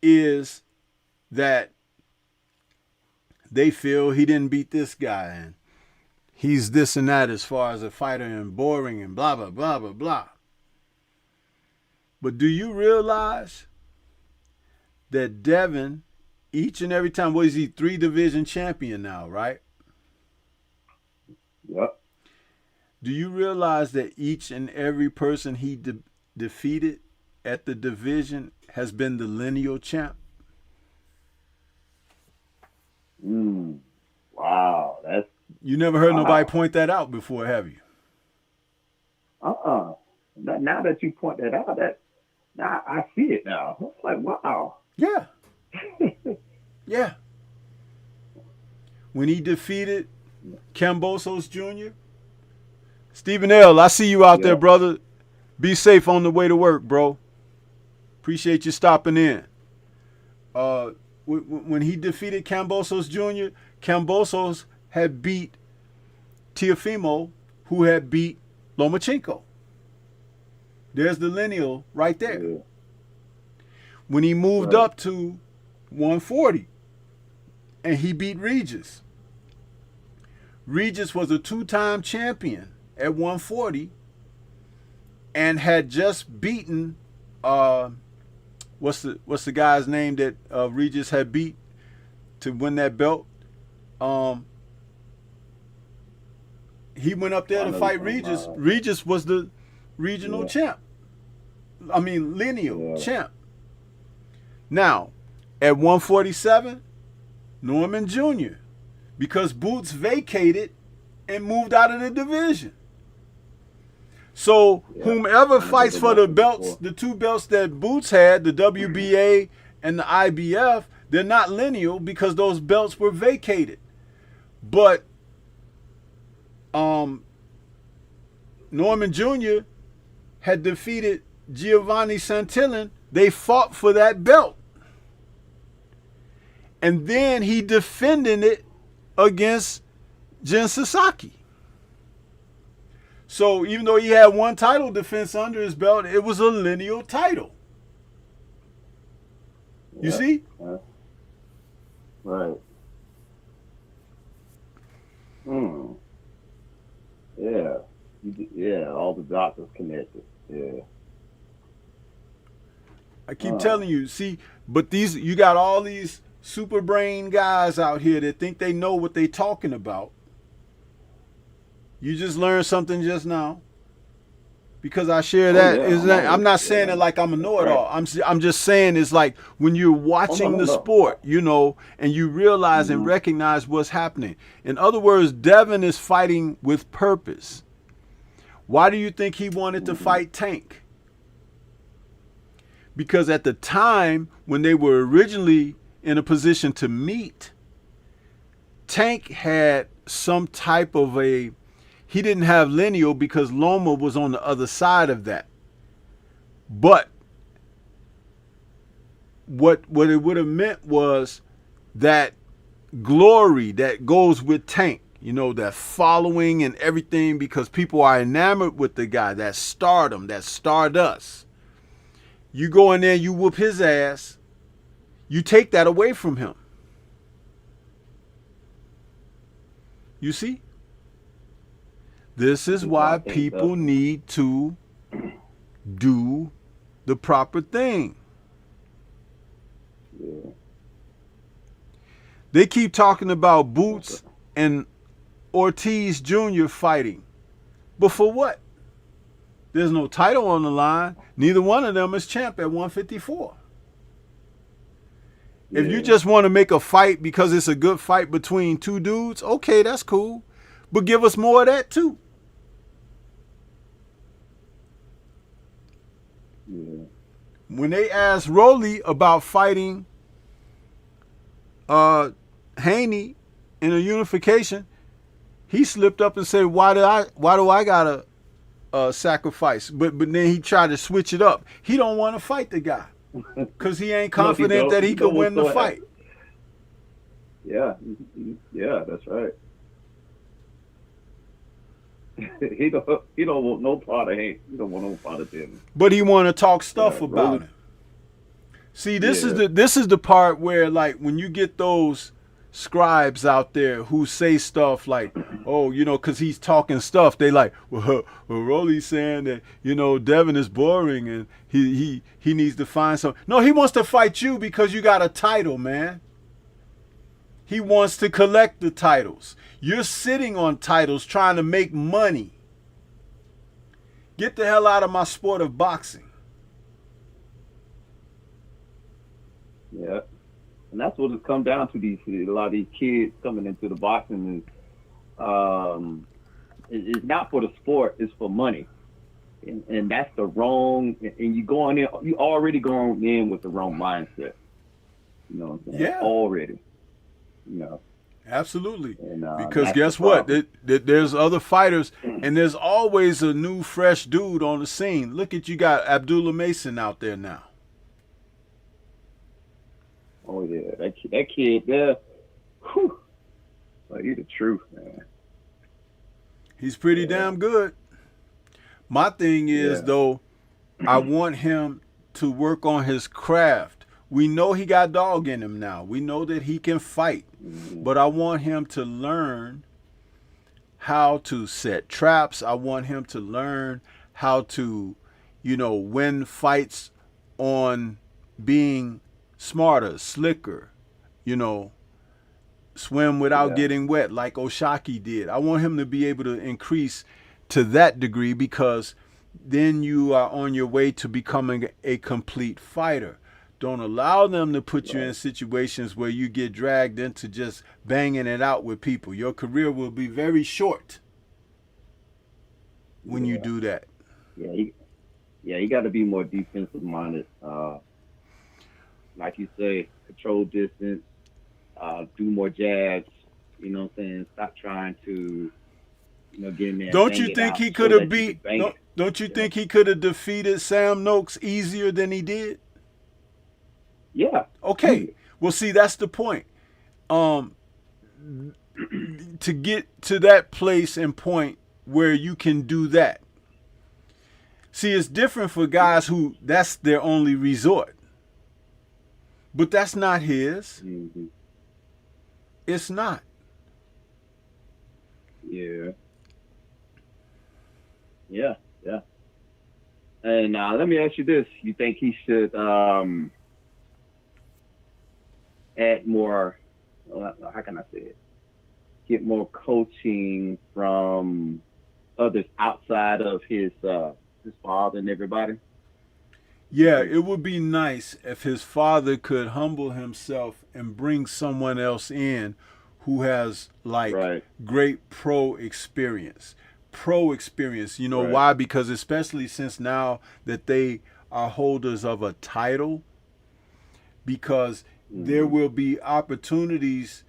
is that they feel he didn't beat this guy and he's this and that as far as a fighter and boring and blah, blah, blah, blah, blah. But do you realize that Devin, each and every time, what is he, 3 division champion now, right? Yep. Do you realize that each and every person he defeated at the division has been the lineal champ? Wow. That's You never heard nobody wow. point that out before, have you? Uh-uh. Now that you point that out, that now I see it now. It's like wow. Yeah, yeah. When he defeated Kambosos Jr., Stephen L., I see you out there, Yeah. brother. Be safe on the way to work, bro. Appreciate you stopping in. When he defeated Kambosos Jr., Kambosos had beat Teofimo, who had beat Lomachenko. There's the lineal right there. Yeah. When he moved Right. up to 140 and he beat Regis. Regis was a 2-time champion at 140 and had just beaten what's the guy's name that Regis had beat to win that belt? He went up there to fight Regis. Regis was the regional champ. I mean, lineal champ. Now, at 147, Norman Jr., because Boots vacated and moved out of the division. So whomever fights for the belts, the 2 belts that Boots had, the WBA and the IBF, they're not lineal because those belts were vacated. But Norman Jr. had defeated Giovanni Santillan. They fought for that belt. And then he defended it against Jin Sasaki. So even though he had 1 title defense under his belt, it was a lineal title. You see? Right. Yeah. Yeah, all the dots is connected. Yeah. I keep telling you, see, but you got all these super brain guys out here that think they know what they talking about. You just learned something just now. Because I share Oh that, yeah, is I'm that I'm always. not saying Yeah, it like I'm a that's right. know-it-all. I'm just saying it's like when you're Oh no, watching no, the no. sport, and you realize and Mm-hmm. recognize what's happening. In other words, Devin is fighting with purpose. Why do you think he wanted to Mm-hmm. fight Tank? Because at the time when they were originally in a position to meet, Tank had some type of he didn't have lineal because Loma was on the other side of that. But what it would have meant was that glory that goes with Tank, that following and everything, because people are enamored with the guy, that stardom, that stardust. You go in there, you whoop his ass, you take that away from him. You see? This is That's why why I think people need to do the proper thing. yeah. They keep talking about That's Boots and Ortiz Jr. fighting. But for what? There's no title on the line. Neither one of them is champ at 154. If you yeah. just want to make a fight because it's a good fight between two dudes, okay, that's cool. But give us more of that too. Yeah. When they asked Rolly about fighting Haney in a unification, he slipped up and said, "Why do I gotta sacrifice?" But then he tried to switch it up. He don't want to fight the guy because he ain't No, he confident don't. that he He could don't want win the so fight. happy. Yeah. Yeah, that's right. He don't want no part of him. He don't want no part of him. But he want to talk stuff Yeah, about Rolly. him. See, Yeah. this is the part where, like, when you get those scribes out there who say stuff like, "Oh, because he's talking stuff," they like, well, Rolly's saying that Devin is boring and he needs to find some. No, he wants to fight you because you got a title, man. He wants to collect the titles. You're sitting on titles trying to make money. Get the hell out of my sport of boxing. Yeah. And that's what it's come down to. A lot of these kids coming into the boxing is it's not for the sport, it's for money. And that's the wrong. And you already going in with the wrong mindset. You know what I'm saying? Yeah. Already. You know. Absolutely. And Because that's the guess what? problem. There's other fighters, and there's always a new, fresh dude on the scene. Look at, you got Abdullah Mason out there now. Oh yeah, that kid there. Whew, like, he's the truth, man. He's pretty Yeah. damn good. My thing is, Yeah. though, I want him to work on his craft. We know he got dog in him now. We know that he can fight. Mm-hmm. But I want him to learn how to set traps. I want him to learn how to, win fights on being smarter, slicker, swim without Yeah. getting wet like Oshaki did. I want him to be able to increase to that degree, because then you are on your way to becoming a complete fighter. Don't allow them to put you in Right. situations where you get dragged into just banging it out with people. Your career will be very short when you Yeah. do that. Yeah. You got to be more defensive minded. Like you say, control distance, do more jabs. You know what I'm saying? Stop trying to, get in there and Don't bang you it think out. he Show could have that you can beat? bang it. Don't you You know? think he could have defeated Sam Noakes easier than he did? Yeah. Okay. Well, see, that's the point. Um, to get to that place and point where you can do that. See, it's different for guys who that's their only resort. But that's not his. Mm-hmm. It's not. Yeah. And let me ask you this: you think he should add more? How can I say it? Get more coaching from others outside of his father and everybody. Yeah, it would be nice if his father could humble himself and bring someone else in who has like Right, great pro experience. Pro experience, you know right, why? Because especially since now that they are holders of a title, because there hmm, will be opportunities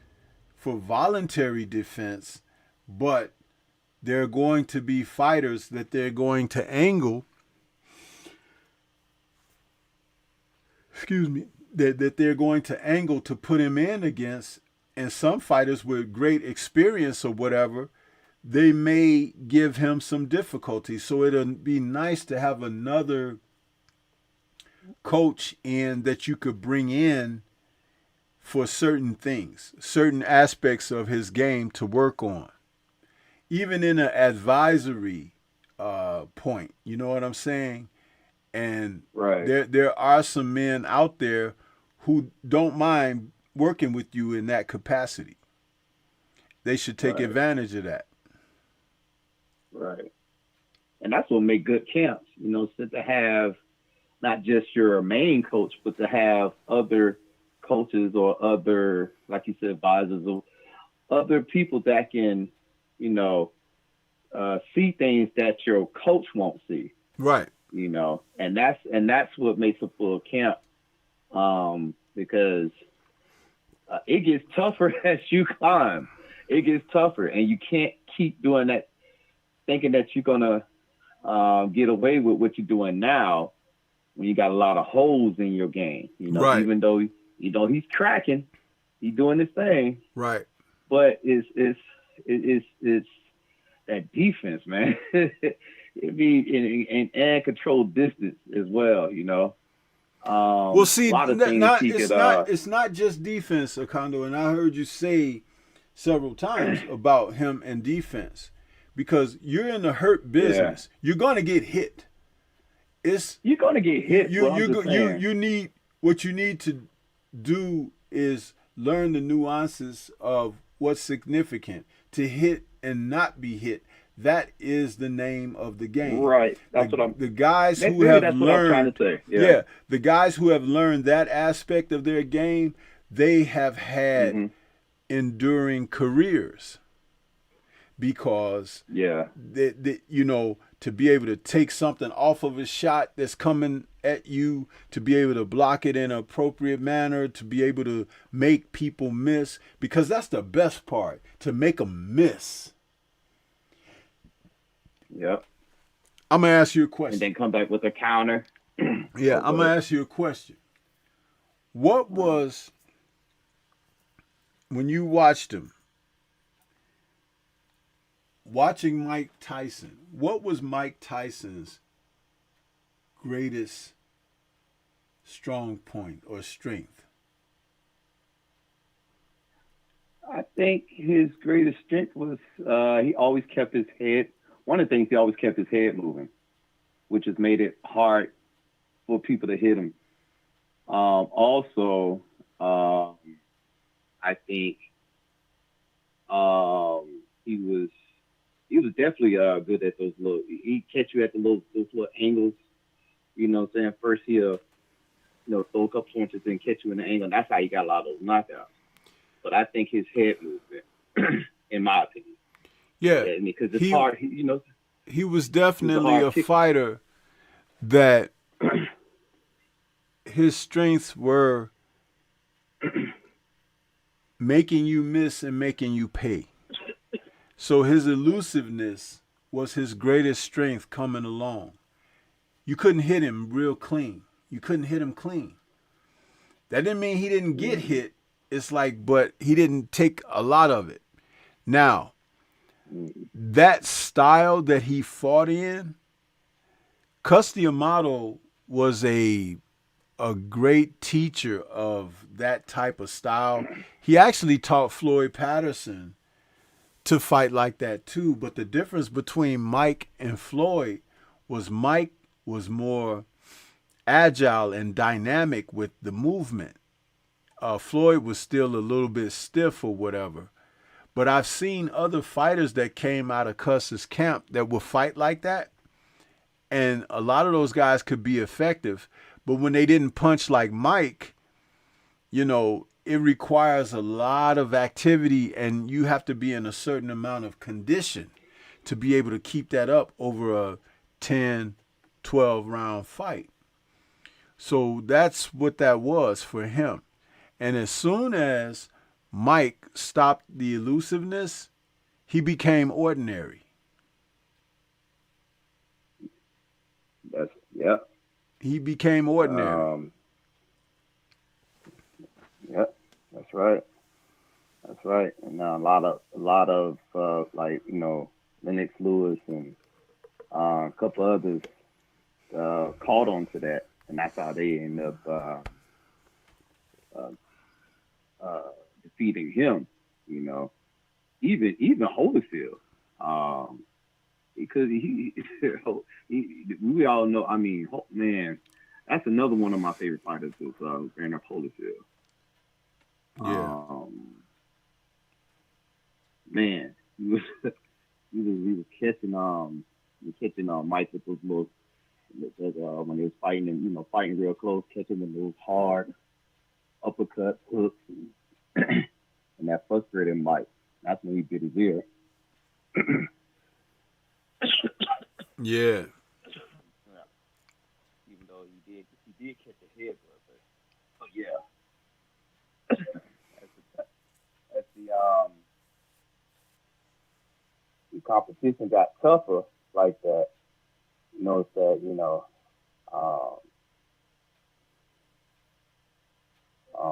for voluntary defense, but there are going to be fighters that they're going to angle, excuse me, that they're going to angle to put him in against. And some fighters with great experience or whatever, they may give him some difficulty. So it'll be nice to have another coach in that you could bring in for certain things, certain aspects of his game to work on, even in an advisory point. You know what I'm saying? And right, there are some men out there who don't mind working with you in that capacity. They should take right, advantage of that. right. And that's what make good camps. So to have not just your main coach, but to have other coaches or other, like you said, advisors or other people that can, you know, see things that your coach won't see. Right. And that's what makes a full camp. Because it gets tougher as you climb. It gets tougher, and you can't keep doing that, thinking that you're gonna get away with what you're doing now when you got a lot of holes in your game. Right. Even though he's cracking, he's doing his thing, Right. but it's that defense, man. It be and control distance as well. Well, A see, lot of things he it's could. not just defense, Acondo, and I heard you say several times about him and defense, because you're in the hurt Yeah, business. You're gonna get hit. It's you're gonna get hit. you Well, I'm you just go- you saying. you need what you need to do is learn the nuances of what's significant to hit and not be hit. That is the name of the game. Right. The That's what I'm. the guys who Maybe have that's what I'm trying to learned, say. Yeah. yeah, the guys who have learned that aspect of their game, they have had Hmm. enduring careers, because Yeah. to be able to take something off of a shot that's coming at you, to be able to block it in an appropriate manner, to be able to make people miss, because that's the best part, to make them miss. Yep. I'm gonna ask you a And question. then come back with a counter. Yeah, Oh, I'm go gonna ahead. ask you a question. What was, when you watched him, watching Mike Tyson, what was Mike Tyson's greatest strong point or strength? I think his greatest strength was he always kept his head. One of the things he always kept his head moving, which has made it hard for people to hit him. Also, I think he was definitely good at those little. He catch you at those little angles. You know what I'm saying? First he'll throw a couple punches and catch you in the angle. And that's how he got a lot of those knockouts. But I think his head movement, in my opinion, Yeah, yeah, because it's he hard. he was He's a definitely hard a kick. fighter that his strengths were making you miss and making you pay. So his elusiveness was his greatest strength coming along. You couldn't hit him real clean. You couldn't hit him clean. That didn't mean he didn't get Mm-hmm. hit. It's like, but he didn't take a lot of it. Now, that style that he fought in, Cus D'Amato was a great teacher of that type of style. He actually taught Floyd Patterson to fight like that too. But the difference between Mike and Floyd was Mike was more agile and dynamic with the movement. Floyd was still a little bit stiff or whatever. But I've seen other fighters that came out of Cuss's camp that will fight like that. And a lot of those guys could be effective. But when they didn't punch like Mike, it requires a lot of activity and you have to be in a certain amount of condition to be able to keep that up over a 10, 12 round fight. So that's what that was for him. And as soon as Mike stopped the elusiveness, he became ordinary. Yep. He became ordinary. Yep. That's right. That's right. And a lot of like Lennox Lewis and a couple others caught on to that, and that's how they end up defeating him. Even Holyfield, because he we all know. I mean, man, that's another one of my favorite fighters is Brandon Holyfield. Yeah. Man, he was catching Mike with those little when they was fighting and fighting real close, catching with those hard uppercuts, hooks, and that frustrated Mike. That's when he bit his ear. Yeah. Even though he did catch a head, but yeah. As the competition got tougher like that, it's that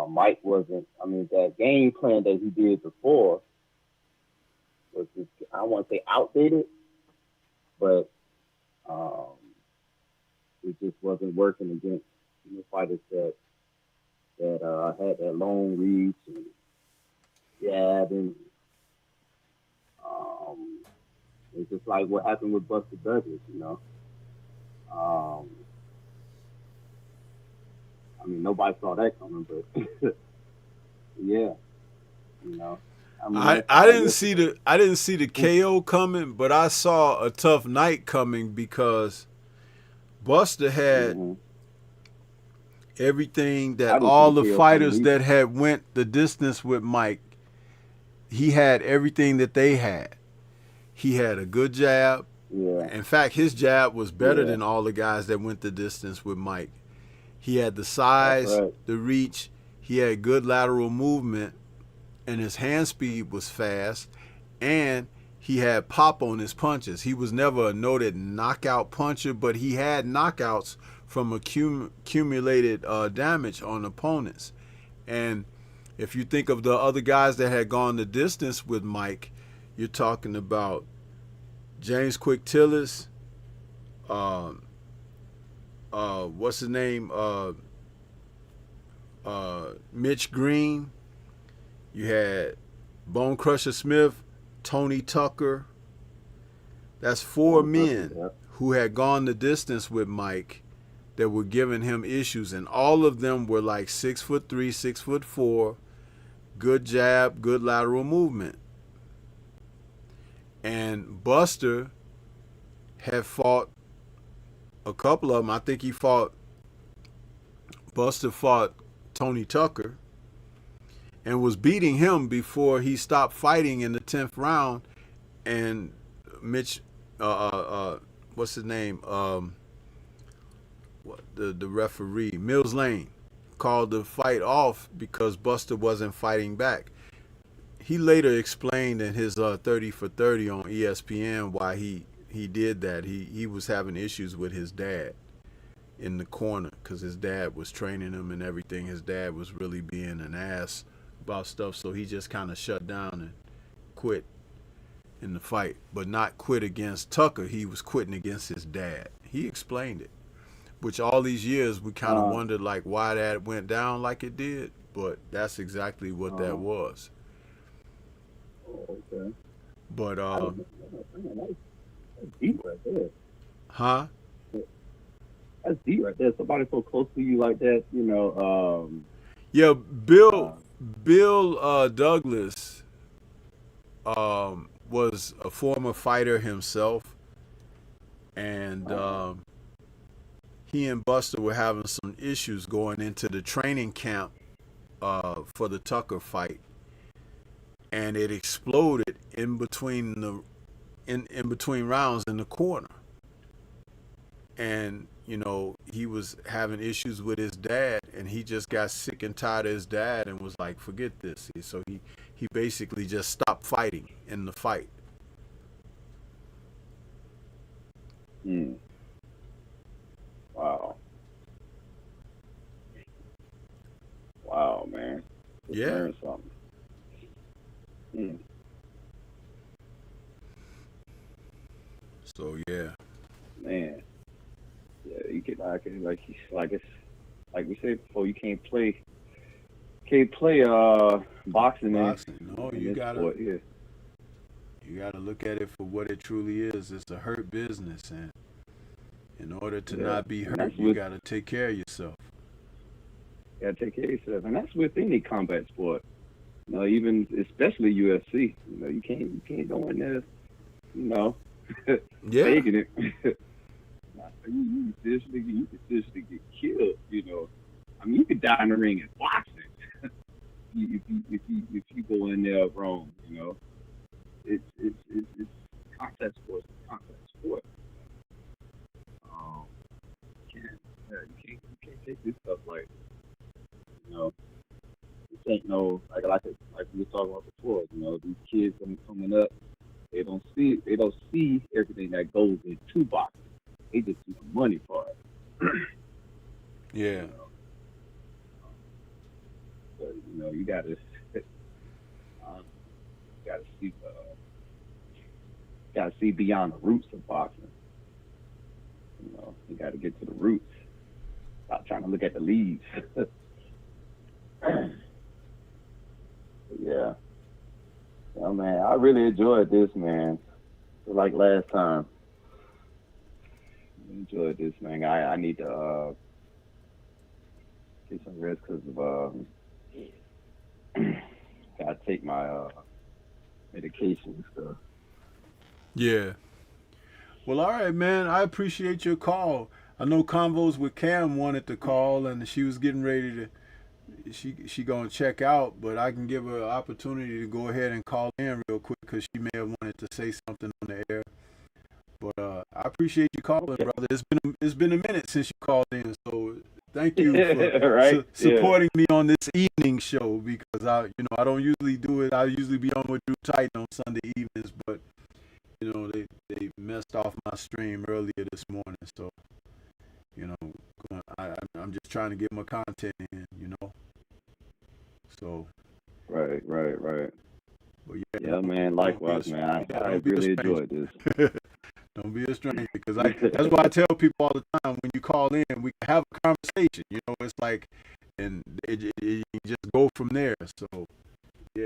Mike wasn't. I mean, that game plan that he did before was just, I don't want to say outdated, but it just wasn't working against fighters that had that long reach and jabbing. It's just like what happened with Buster Douglas, I mean, nobody saw that coming, but yeah, I didn't see the KO coming, but I saw a tough night coming because Buster had everything that all the fighters that had went the distance with Mike, he had everything that they had. He had a good jab. Yeah. In fact, his jab was better than all the guys that went the distance with Mike. He had the size, the reach. He had good lateral movement, and his hand speed was fast, and he had pop on his punches. He was never a noted knockout puncher, but he had knockouts from accumulated damage on opponents. And if you think of the other guys that had gone the distance with Mike, you're talking about James Quick Tillis, what's his name? Mitch Green. You had Bone Crusher Smith, Tony Tucker. That's four men who had gone the distance with Mike that were giving him issues, and all of them were like 6'3", 6'4", good jab, good lateral movement. And Buster had fought a couple of them. I think Buster fought Tony Tucker and was beating him before he stopped fighting in the 10th round. And Mitch, what's his name? The referee, Mills Lane, called the fight off because Buster wasn't fighting back. He later explained in his 30 for 30 on ESPN why he did that. He was having issues with his dad in the corner because his dad was training him and everything. His dad was really being an ass about stuff, so he just kind of shut down and quit in the fight, but not quit against Tucker. He was quitting against his dad. He explained it, which all these years we kind of wondered like why that went down like it did, but that's exactly what that was. Okay. But that's deep right there. Huh? That's deep right there. Somebody so close to you like that, you know. Yeah, Bill Uh, Bill Douglas was a former fighter himself, and he and Buster were having some issues going into the training camp for the Tucker fight, and it exploded in between the in between rounds in the corner. And he was having issues with his dad, and he just got sick and tired of his dad and was like, forget this. So he basically just stopped fighting in the fight. mm, wow, wow, man, just Yeah. learned something. Mm, So yeah. man, yeah, you can like it's like we said before, you can't play boxing Boxing, no, in you this gotta sport. Yeah, you gotta look at it for what it truly is. It's a hurt business, and in order to yeah, not be and hurt, that's you with gotta take care of yourself. gotta take care of yourself, and that's with any combat sport. You know, even especially UFC. You know, you can't go in there, you know, Yeah. faking it. You can seriously get killed. You know, I mean, you could die in the ring in boxing if you go in there wrong. You know, it's contact sport. It's contact sport. Um, you can't you can't take this stuff like, you know. This ain't no like we were talking about before. You know, these kids coming up, they don't see everything that goes into boxing. They just see the money part. Yeah. You know, but you gotta um, gotta see gotta see beyond the roots of boxing. You know, you gotta get to the roots. Stop trying to look at the leaves. Yeah, yeah, man. I really enjoyed this, man. Like last time, I enjoyed this, man. I need to get some rest because of gotta take my medication and stuff. Yeah. Well, all right, man. I appreciate your call. I know Convos with Cam wanted to call, and she was getting ready to. She gonna check out, but I can give her an opportunity to go ahead and call in real quick because she may have wanted to say something on the air. But I appreciate you calling, Okay. brother. It's been a minute since you called in, so thank you for Right? Yeah. supporting me on this evening show because I don't usually do it. I usually be on with Drew Titan on Sunday evenings, but they messed off my stream earlier this morning, so you know I'm just trying to get my content in. So, Right. Right. Right. but yeah, Yeah, man. don't be a Likewise, man. I, yeah, I don't be a really stranger. enjoyed this. Don't be a stranger because that's why I tell people all the time when you call in, we can have a conversation. It's like, and it just go from there. So yeah,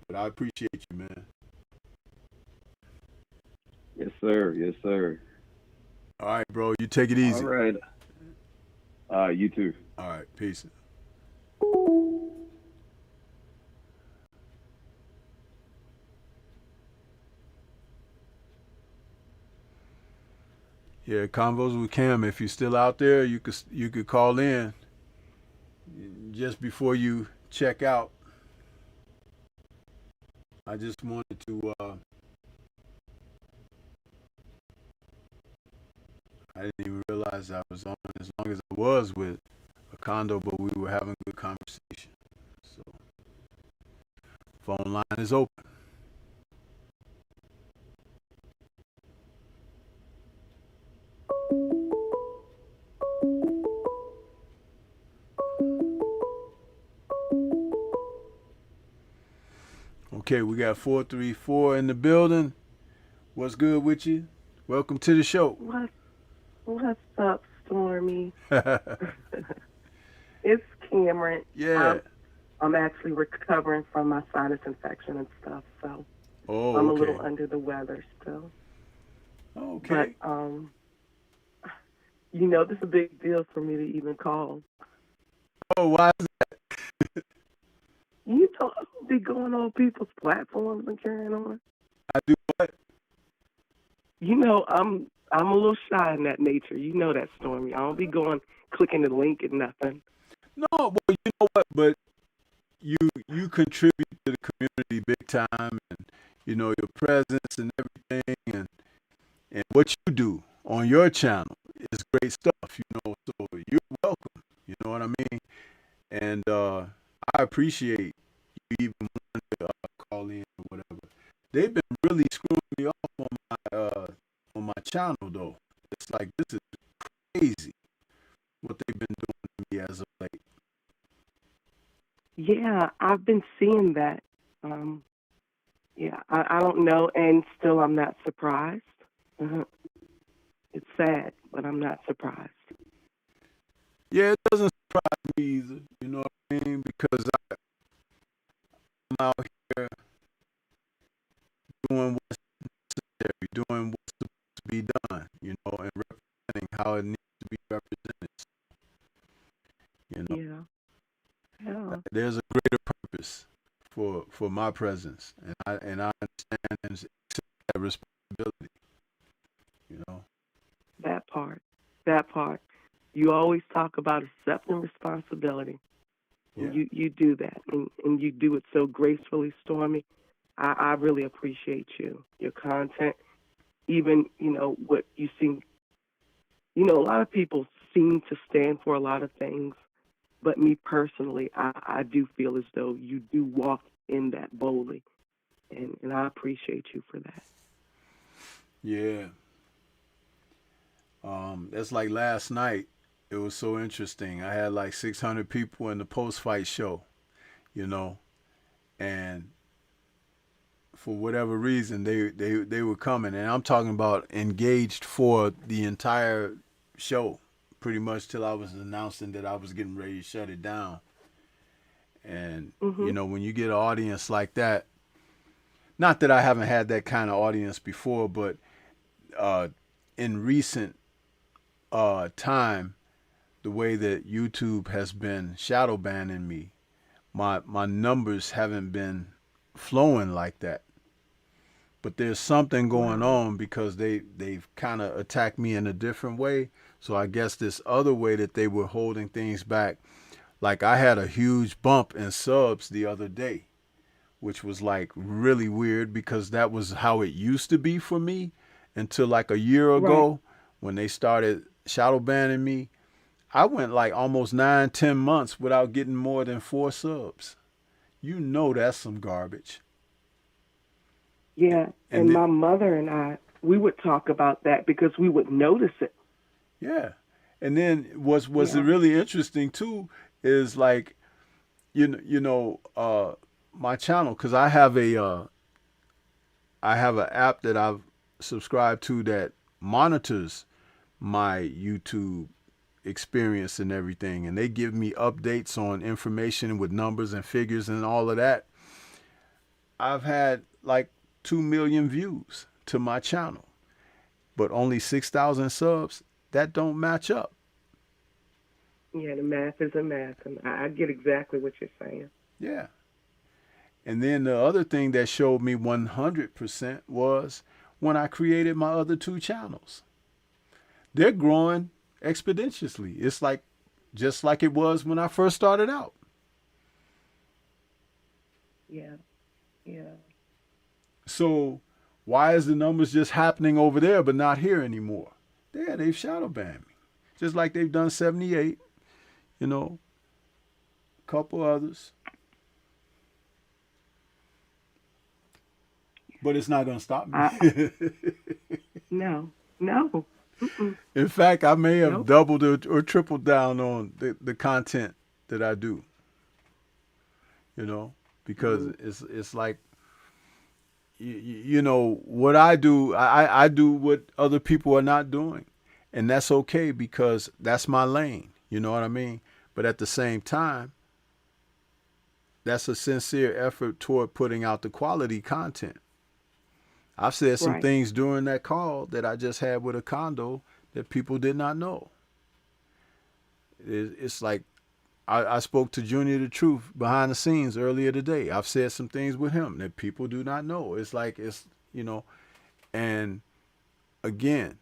but I appreciate you, man. Yes, sir. Yes, sir. All right, bro, you take it All easy. right. You too. All right, peace. Yeah, Convos with Cam. If you're still out there, you could call in just before you check out. I just wanted to. I didn't even realize I was on as long as I was with a condo, but we were having good conversation. So, phone line is open. Okay, we got 434 in the building. What's good with you? Welcome to the show. What's up, Stormy? It's Cameron. Yeah. I'm actually recovering from my sinus infection and stuff, so Oh, I'm a little okay. under the weather still. Okay. But this is a big deal for me to even call. Oh, why is I don't be going on people's platforms and carrying on. I do what? I'm a little shy in that nature. You know that, Stormy. I don't be going clicking the link and nothing. No, well, you know what? But you contribute to the community big time, and your presence and everything, and what you do on your channel is great stuff. So you're welcome. You know what I mean? And I appreciate you even wanting to call in or whatever. They've been really screwing me off on my channel though. It's like this is crazy what they've been doing to me as of late. Yeah, I've been seeing that. Yeah, I don't know, and still I'm not surprised. uh It's sad, but I'm not surprised. Yeah, it doesn't surprise me either. You know what I mean? Because I'm out here doing what's necessary, doing what's supposed to be done, and representing how it needs to be represented. You know, Yeah, yeah, there's a greater purpose for my presence, and I understand and accept that responsibility. You know. that part, that part. You always talk about accepting responsibility, Yeah. and you do that, and you do it so gracefully, Stormy. I really appreciate your content, even what you seem. A lot of people seem to stand for a lot of things, but me personally, I do feel as though you do walk in that boldly, and I appreciate you for that. Yeah. That's like last night. It was so interesting. I had like 600 people in the post-fight show, you know, and for whatever reason they were coming, and I'm talking about engaged for the entire show, pretty much till I was announcing that I was getting ready to shut it down. And Mhm. when you get an audience like that, not that I haven't had that kind of audience before, but uh, in recent time, the way that YouTube has been shadow banning me, my numbers haven't been flowing like that. But there's something going Wow. on because they've kind of attacked me in a different way. So I guess this other way that they were holding things back, like I had a huge bump in subs the other day, which was like really weird because that was how it used to be for me until like a year Right. ago when they started shadow banning me. I went like almost 9, 10 months without getting more than 4 subs. That's some garbage. Yeah. And And my mother and I, we would talk about that because we would notice it. yeah, and then what's Yeah. really interesting too is like my channel, because I have an app that I've subscribed to that monitors my YouTube experience and everything, and they give me updates on information with numbers and figures and all of that. I've had like 2 million views to my channel, but only 6,000 subs. That don't match up. Yeah, the math is a math, and I get exactly what you're saying. Yeah. And then the other thing that showed me 100% was when I created my other two channels. They're growing exponentially. It's like just like it was when I first started out. Yeah. Yeah. So why is the numbers just happening over there but not here anymore? Yeah, they've shadow banned me. Just like they've done 78, a couple others. But it's not going to stop me. I no, no. Mm-mm. In fact, I may have Nope. doubled or tripled down on the content that I do, you know, because Mm. it's like, what I do, I do what other people are not doing. And that's okay because that's my lane. You know what I mean? But at the same time, that's a sincere effort toward putting out the quality content. I've said some Right. things during that call that I just had with a condo that people did not know. It's like I spoke to Junior the Truth behind the scenes earlier today. I've said some things with him that people do not know. It's like and again,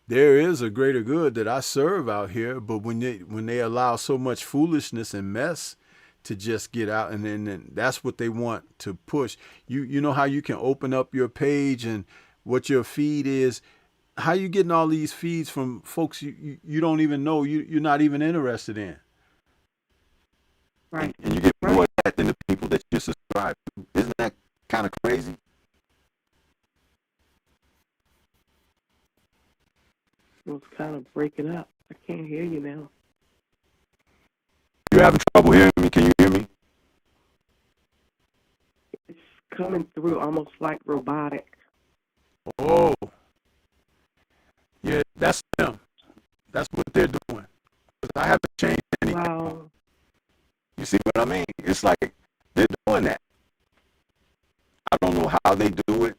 there is a greater good that I serve out here, but when they allow so much foolishness and mess to just get out, and then that's what they want to push. You know how you can open up your page and what your feed is. How you getting all these feeds from folks you don't even know, you're not even interested in. Right. And you get more of that than the people that you subscribe to. Isn't that kind of crazy? It was kind of breaking up. I can't hear you now. You having trouble hearing me? Can you hear me? It's coming through almost like robotic. Oh. Yeah, that's them. That's what they're doing. I haven't changed anything. Wow. You see what I mean? It's like they're doing that. I don't know how they do it.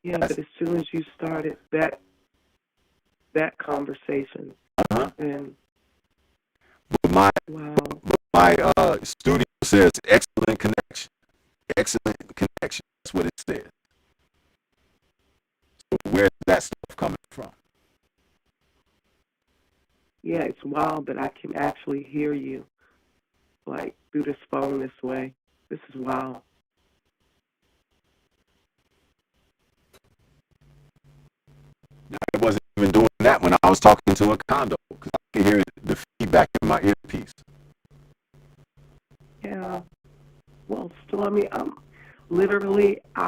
Yeah, but as soon as you started that conversation, and But my studio says excellent connection. Excellent connection. That's what it says. So where's that stuff coming from? yeah, it's wild that I can actually hear you, like, through this phone this way. This is wild. I wasn't even doing that when I was talking to a condo because I could hear the feedback in my earpiece. Yeah. Well, Stormy, I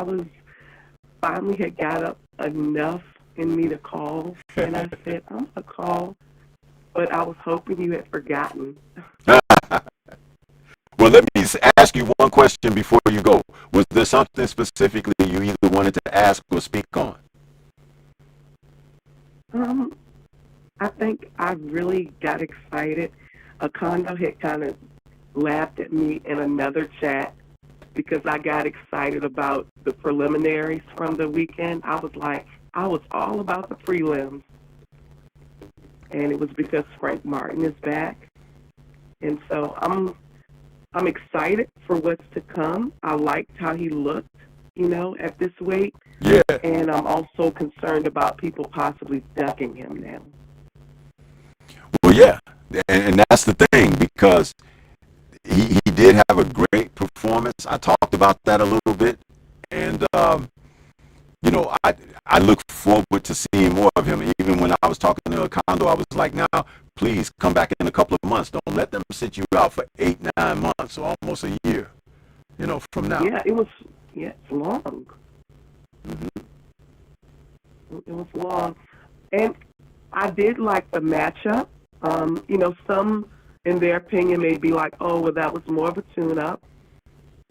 was finally had got up enough in me to call, and I said, I'm going to call, but I was hoping you had forgotten. Well, let me ask you one question before you go. Was there something specifically you either wanted to ask or speak on? I think I really got excited. A condo had kind of laughed at me in another chat because I got excited about the preliminaries from the weekend. I was all about the prelims. And it was because Frank Martin is back. And so I'm excited for what's to come. I liked how he looked, at this weight. Yeah. And I'm also concerned about people possibly ducking him now. Well, yeah. And that's the thing, because he did have a great performance. I talked about that a little bit. And, I look forward to seeing more of him. Even when I was talking to a condo, I was like, now, please come back in a couple of months. Don't let them sit you out for 8-9 months or almost a year, from now. Yeah, it's long. Mm-hmm. It was long. And I did like the matchup. Some, in their opinion, may be like, oh, well, that was more of a tune-up.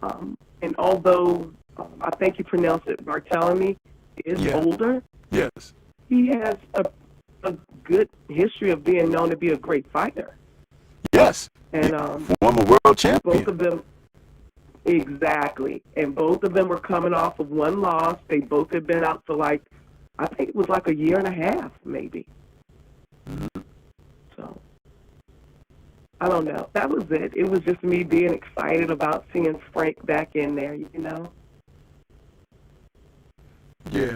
And although I think you pronounced it Barthélemy is older, yes, he has a good history of being known to be a great fighter. Yes. And former world champion. Both of them, exactly. And both of them were coming off of one loss. They both had been out for I think it was a year and a half, maybe. Mm-hmm. So, I don't know. That was it. It was just me being excited about seeing Frank back in there, Yeah.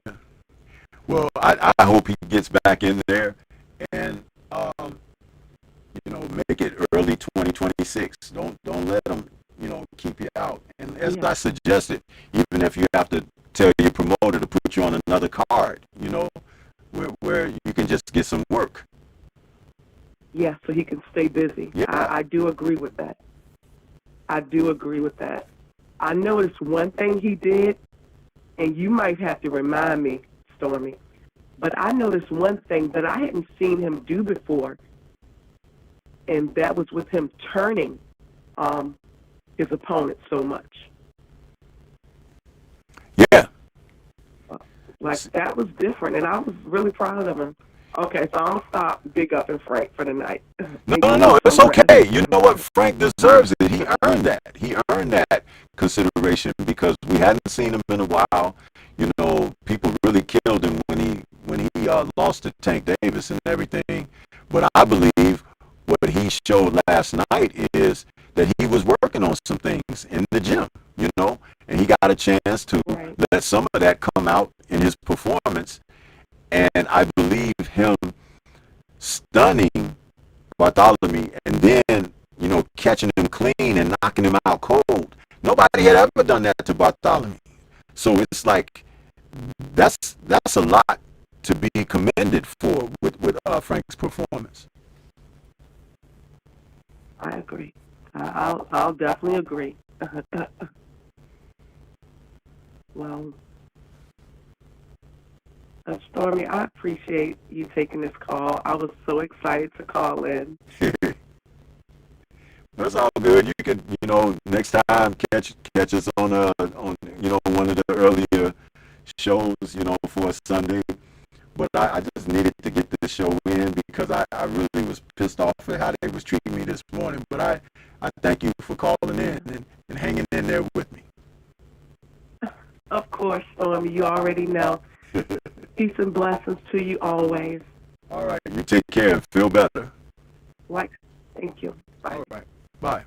Well, I hope he gets back in there and, make it early 2026. Don't let him, keep you out. And as I suggested, even if you have to tell your promoter to put you on another card, where you can just get some work. Yeah, so he can stay busy. Yeah. I do agree with that. I noticed one thing he did, and you might have to remind me, Stormy, but I noticed one thing that I hadn't seen him do before, and that was with him turning his opponent so much. Yeah. That was different, and I was really proud of him. Okay, so I'm going to stop big up and Frank for the night. No, it's okay. You know what? Frank deserves it. He earned that. He earned that consideration because we hadn't seen him in a while. people really killed him when he lost to Tank Davis and everything. But I believe what he showed last night is that he was working on some things in the gym, and he got a chance to let some of that come out in his performance. And I believe him stunning Bartholomew and then, catching him clean and knocking him out cold. Nobody had ever done that to Bartholomew. So it's like that's a lot to be commended for with Frank's performance. I agree. I'll definitely agree. Well, Stormy, I appreciate you taking this call. I was so excited to call in. That's all good. You could, next time catch us on one of the earlier shows, for a Sunday. But I just needed to get this show in because I really was pissed off at how they was treating me this morning. But I thank you for calling in and hanging in there with me. Of course, Stormy. You already know. Peace and blessings to you always. All right. You take care and feel better. Thank you. Bye. All right. Bye.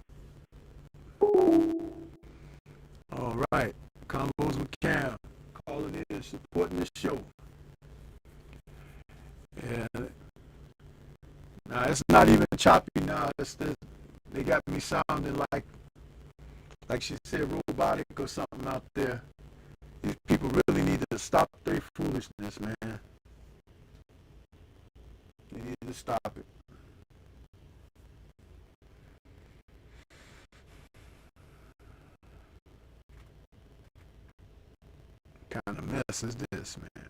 All right. Combos with Cam. Calling in, supporting the show. And now it's not even choppy now. They got me sounding like she said, robotic or something out there. These people really need to stop their foolishness, man. They need to stop it. What kind of mess is this, man?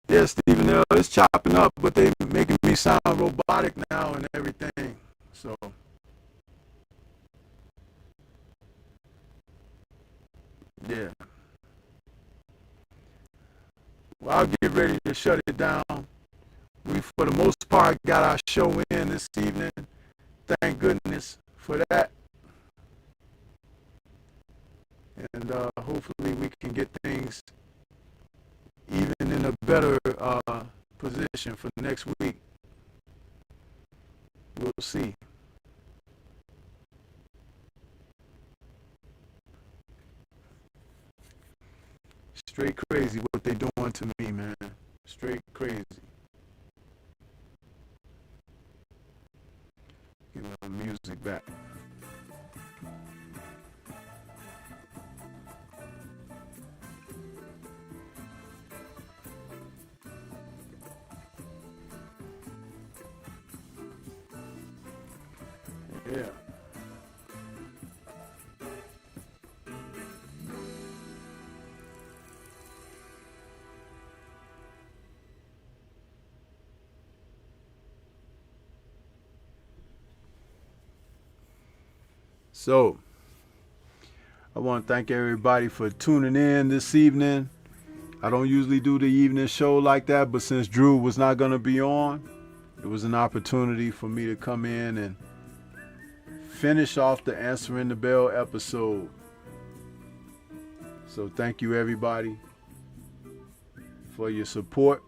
Yeah, Stephen, it's chopping up, but they making me sound robotic now and everything. So, yeah. Well, I'll get ready to shut it down. We, for the most part, got our show in this evening. Thank goodness for that. And hopefully we can get things even in a better position for next week. We'll see. Straight crazy what they doing to me, man. Straight crazy. Give my music back. Yeah. So, I want to thank everybody for tuning in this evening. I don't usually do the evening show like that, but since Drew was not going to be on, it was an opportunity for me to come in and finish off the Answering the Bell episode. So thank you, everybody, for your support.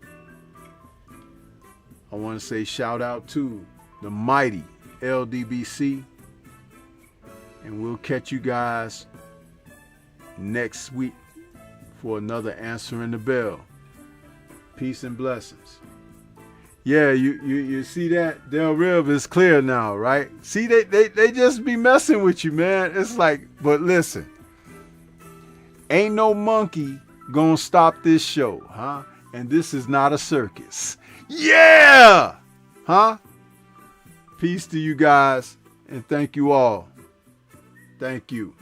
I want to say shout out to the mighty LDBC. And we'll catch you guys next week for another Answering the Bell. Peace and blessings. Yeah, you see that? Del Riv is clear now, right? See, they just be messing with you, man. It's like, but listen, ain't no monkey gonna stop this show, huh? And this is not a circus. Yeah! Huh? Peace to you guys, and thank you all. Thank you.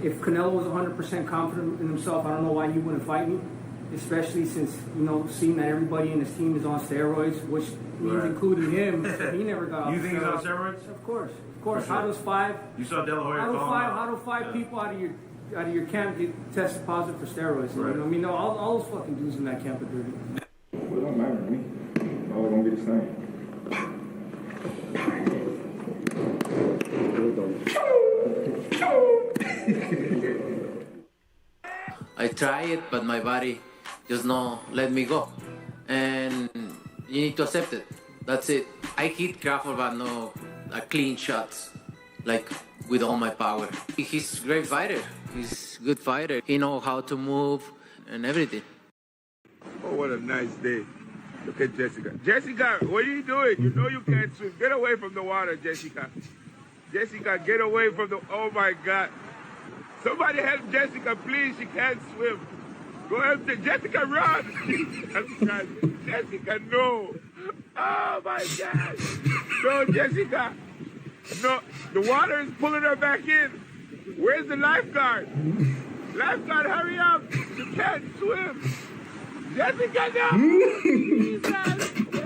if Canelo was 100% confident in himself, I don't know why he wouldn't fight me. Especially since, seeing that everybody in his team is on steroids, which means including him, so he never got off You think he's on steroids. steroids? Of course. How does You saw De La Hoya call him out. how do five people out of your camp get tested positive for steroids? Right. You know what I mean? No, all those fucking dudes in that camp are dirty. Well, it don't matter to me. All gonna be the same. I try it, but my body just not let me go. And you need to accept it. That's it. I hit Crawford, but no clean shots, like with all my power. He's a great fighter. He's a good fighter. He knows how to move and everything. Oh, what a nice day. Look at Jessica. Jessica, what are you doing? You know you can't swim. Get away from the water, Jessica. Jessica, get away from the... Oh, my God. Somebody help Jessica, please. She can't swim. Go help Jessica, run. Jessica, no. Oh, my God. No, Jessica. No, the water is pulling her back in. Where's the lifeguard? Lifeguard, hurry up. She can't swim. Jessica, no. Jesus. Jessica.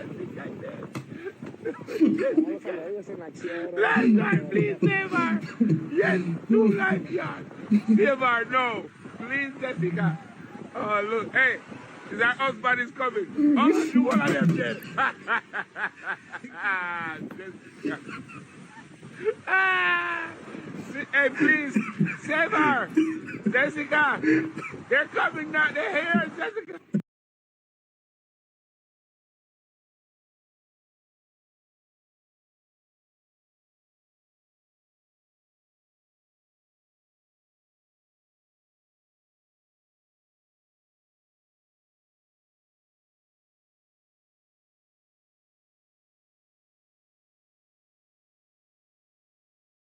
Lifeguard, please save her. Yes, two lifeguards. Save her, no. Please, Jessica. Oh, look. Hey, that husband is coming. Oh, you one of them dead. Jessica. Hey, please, save her. Jessica. They're coming now. They're here, Jessica.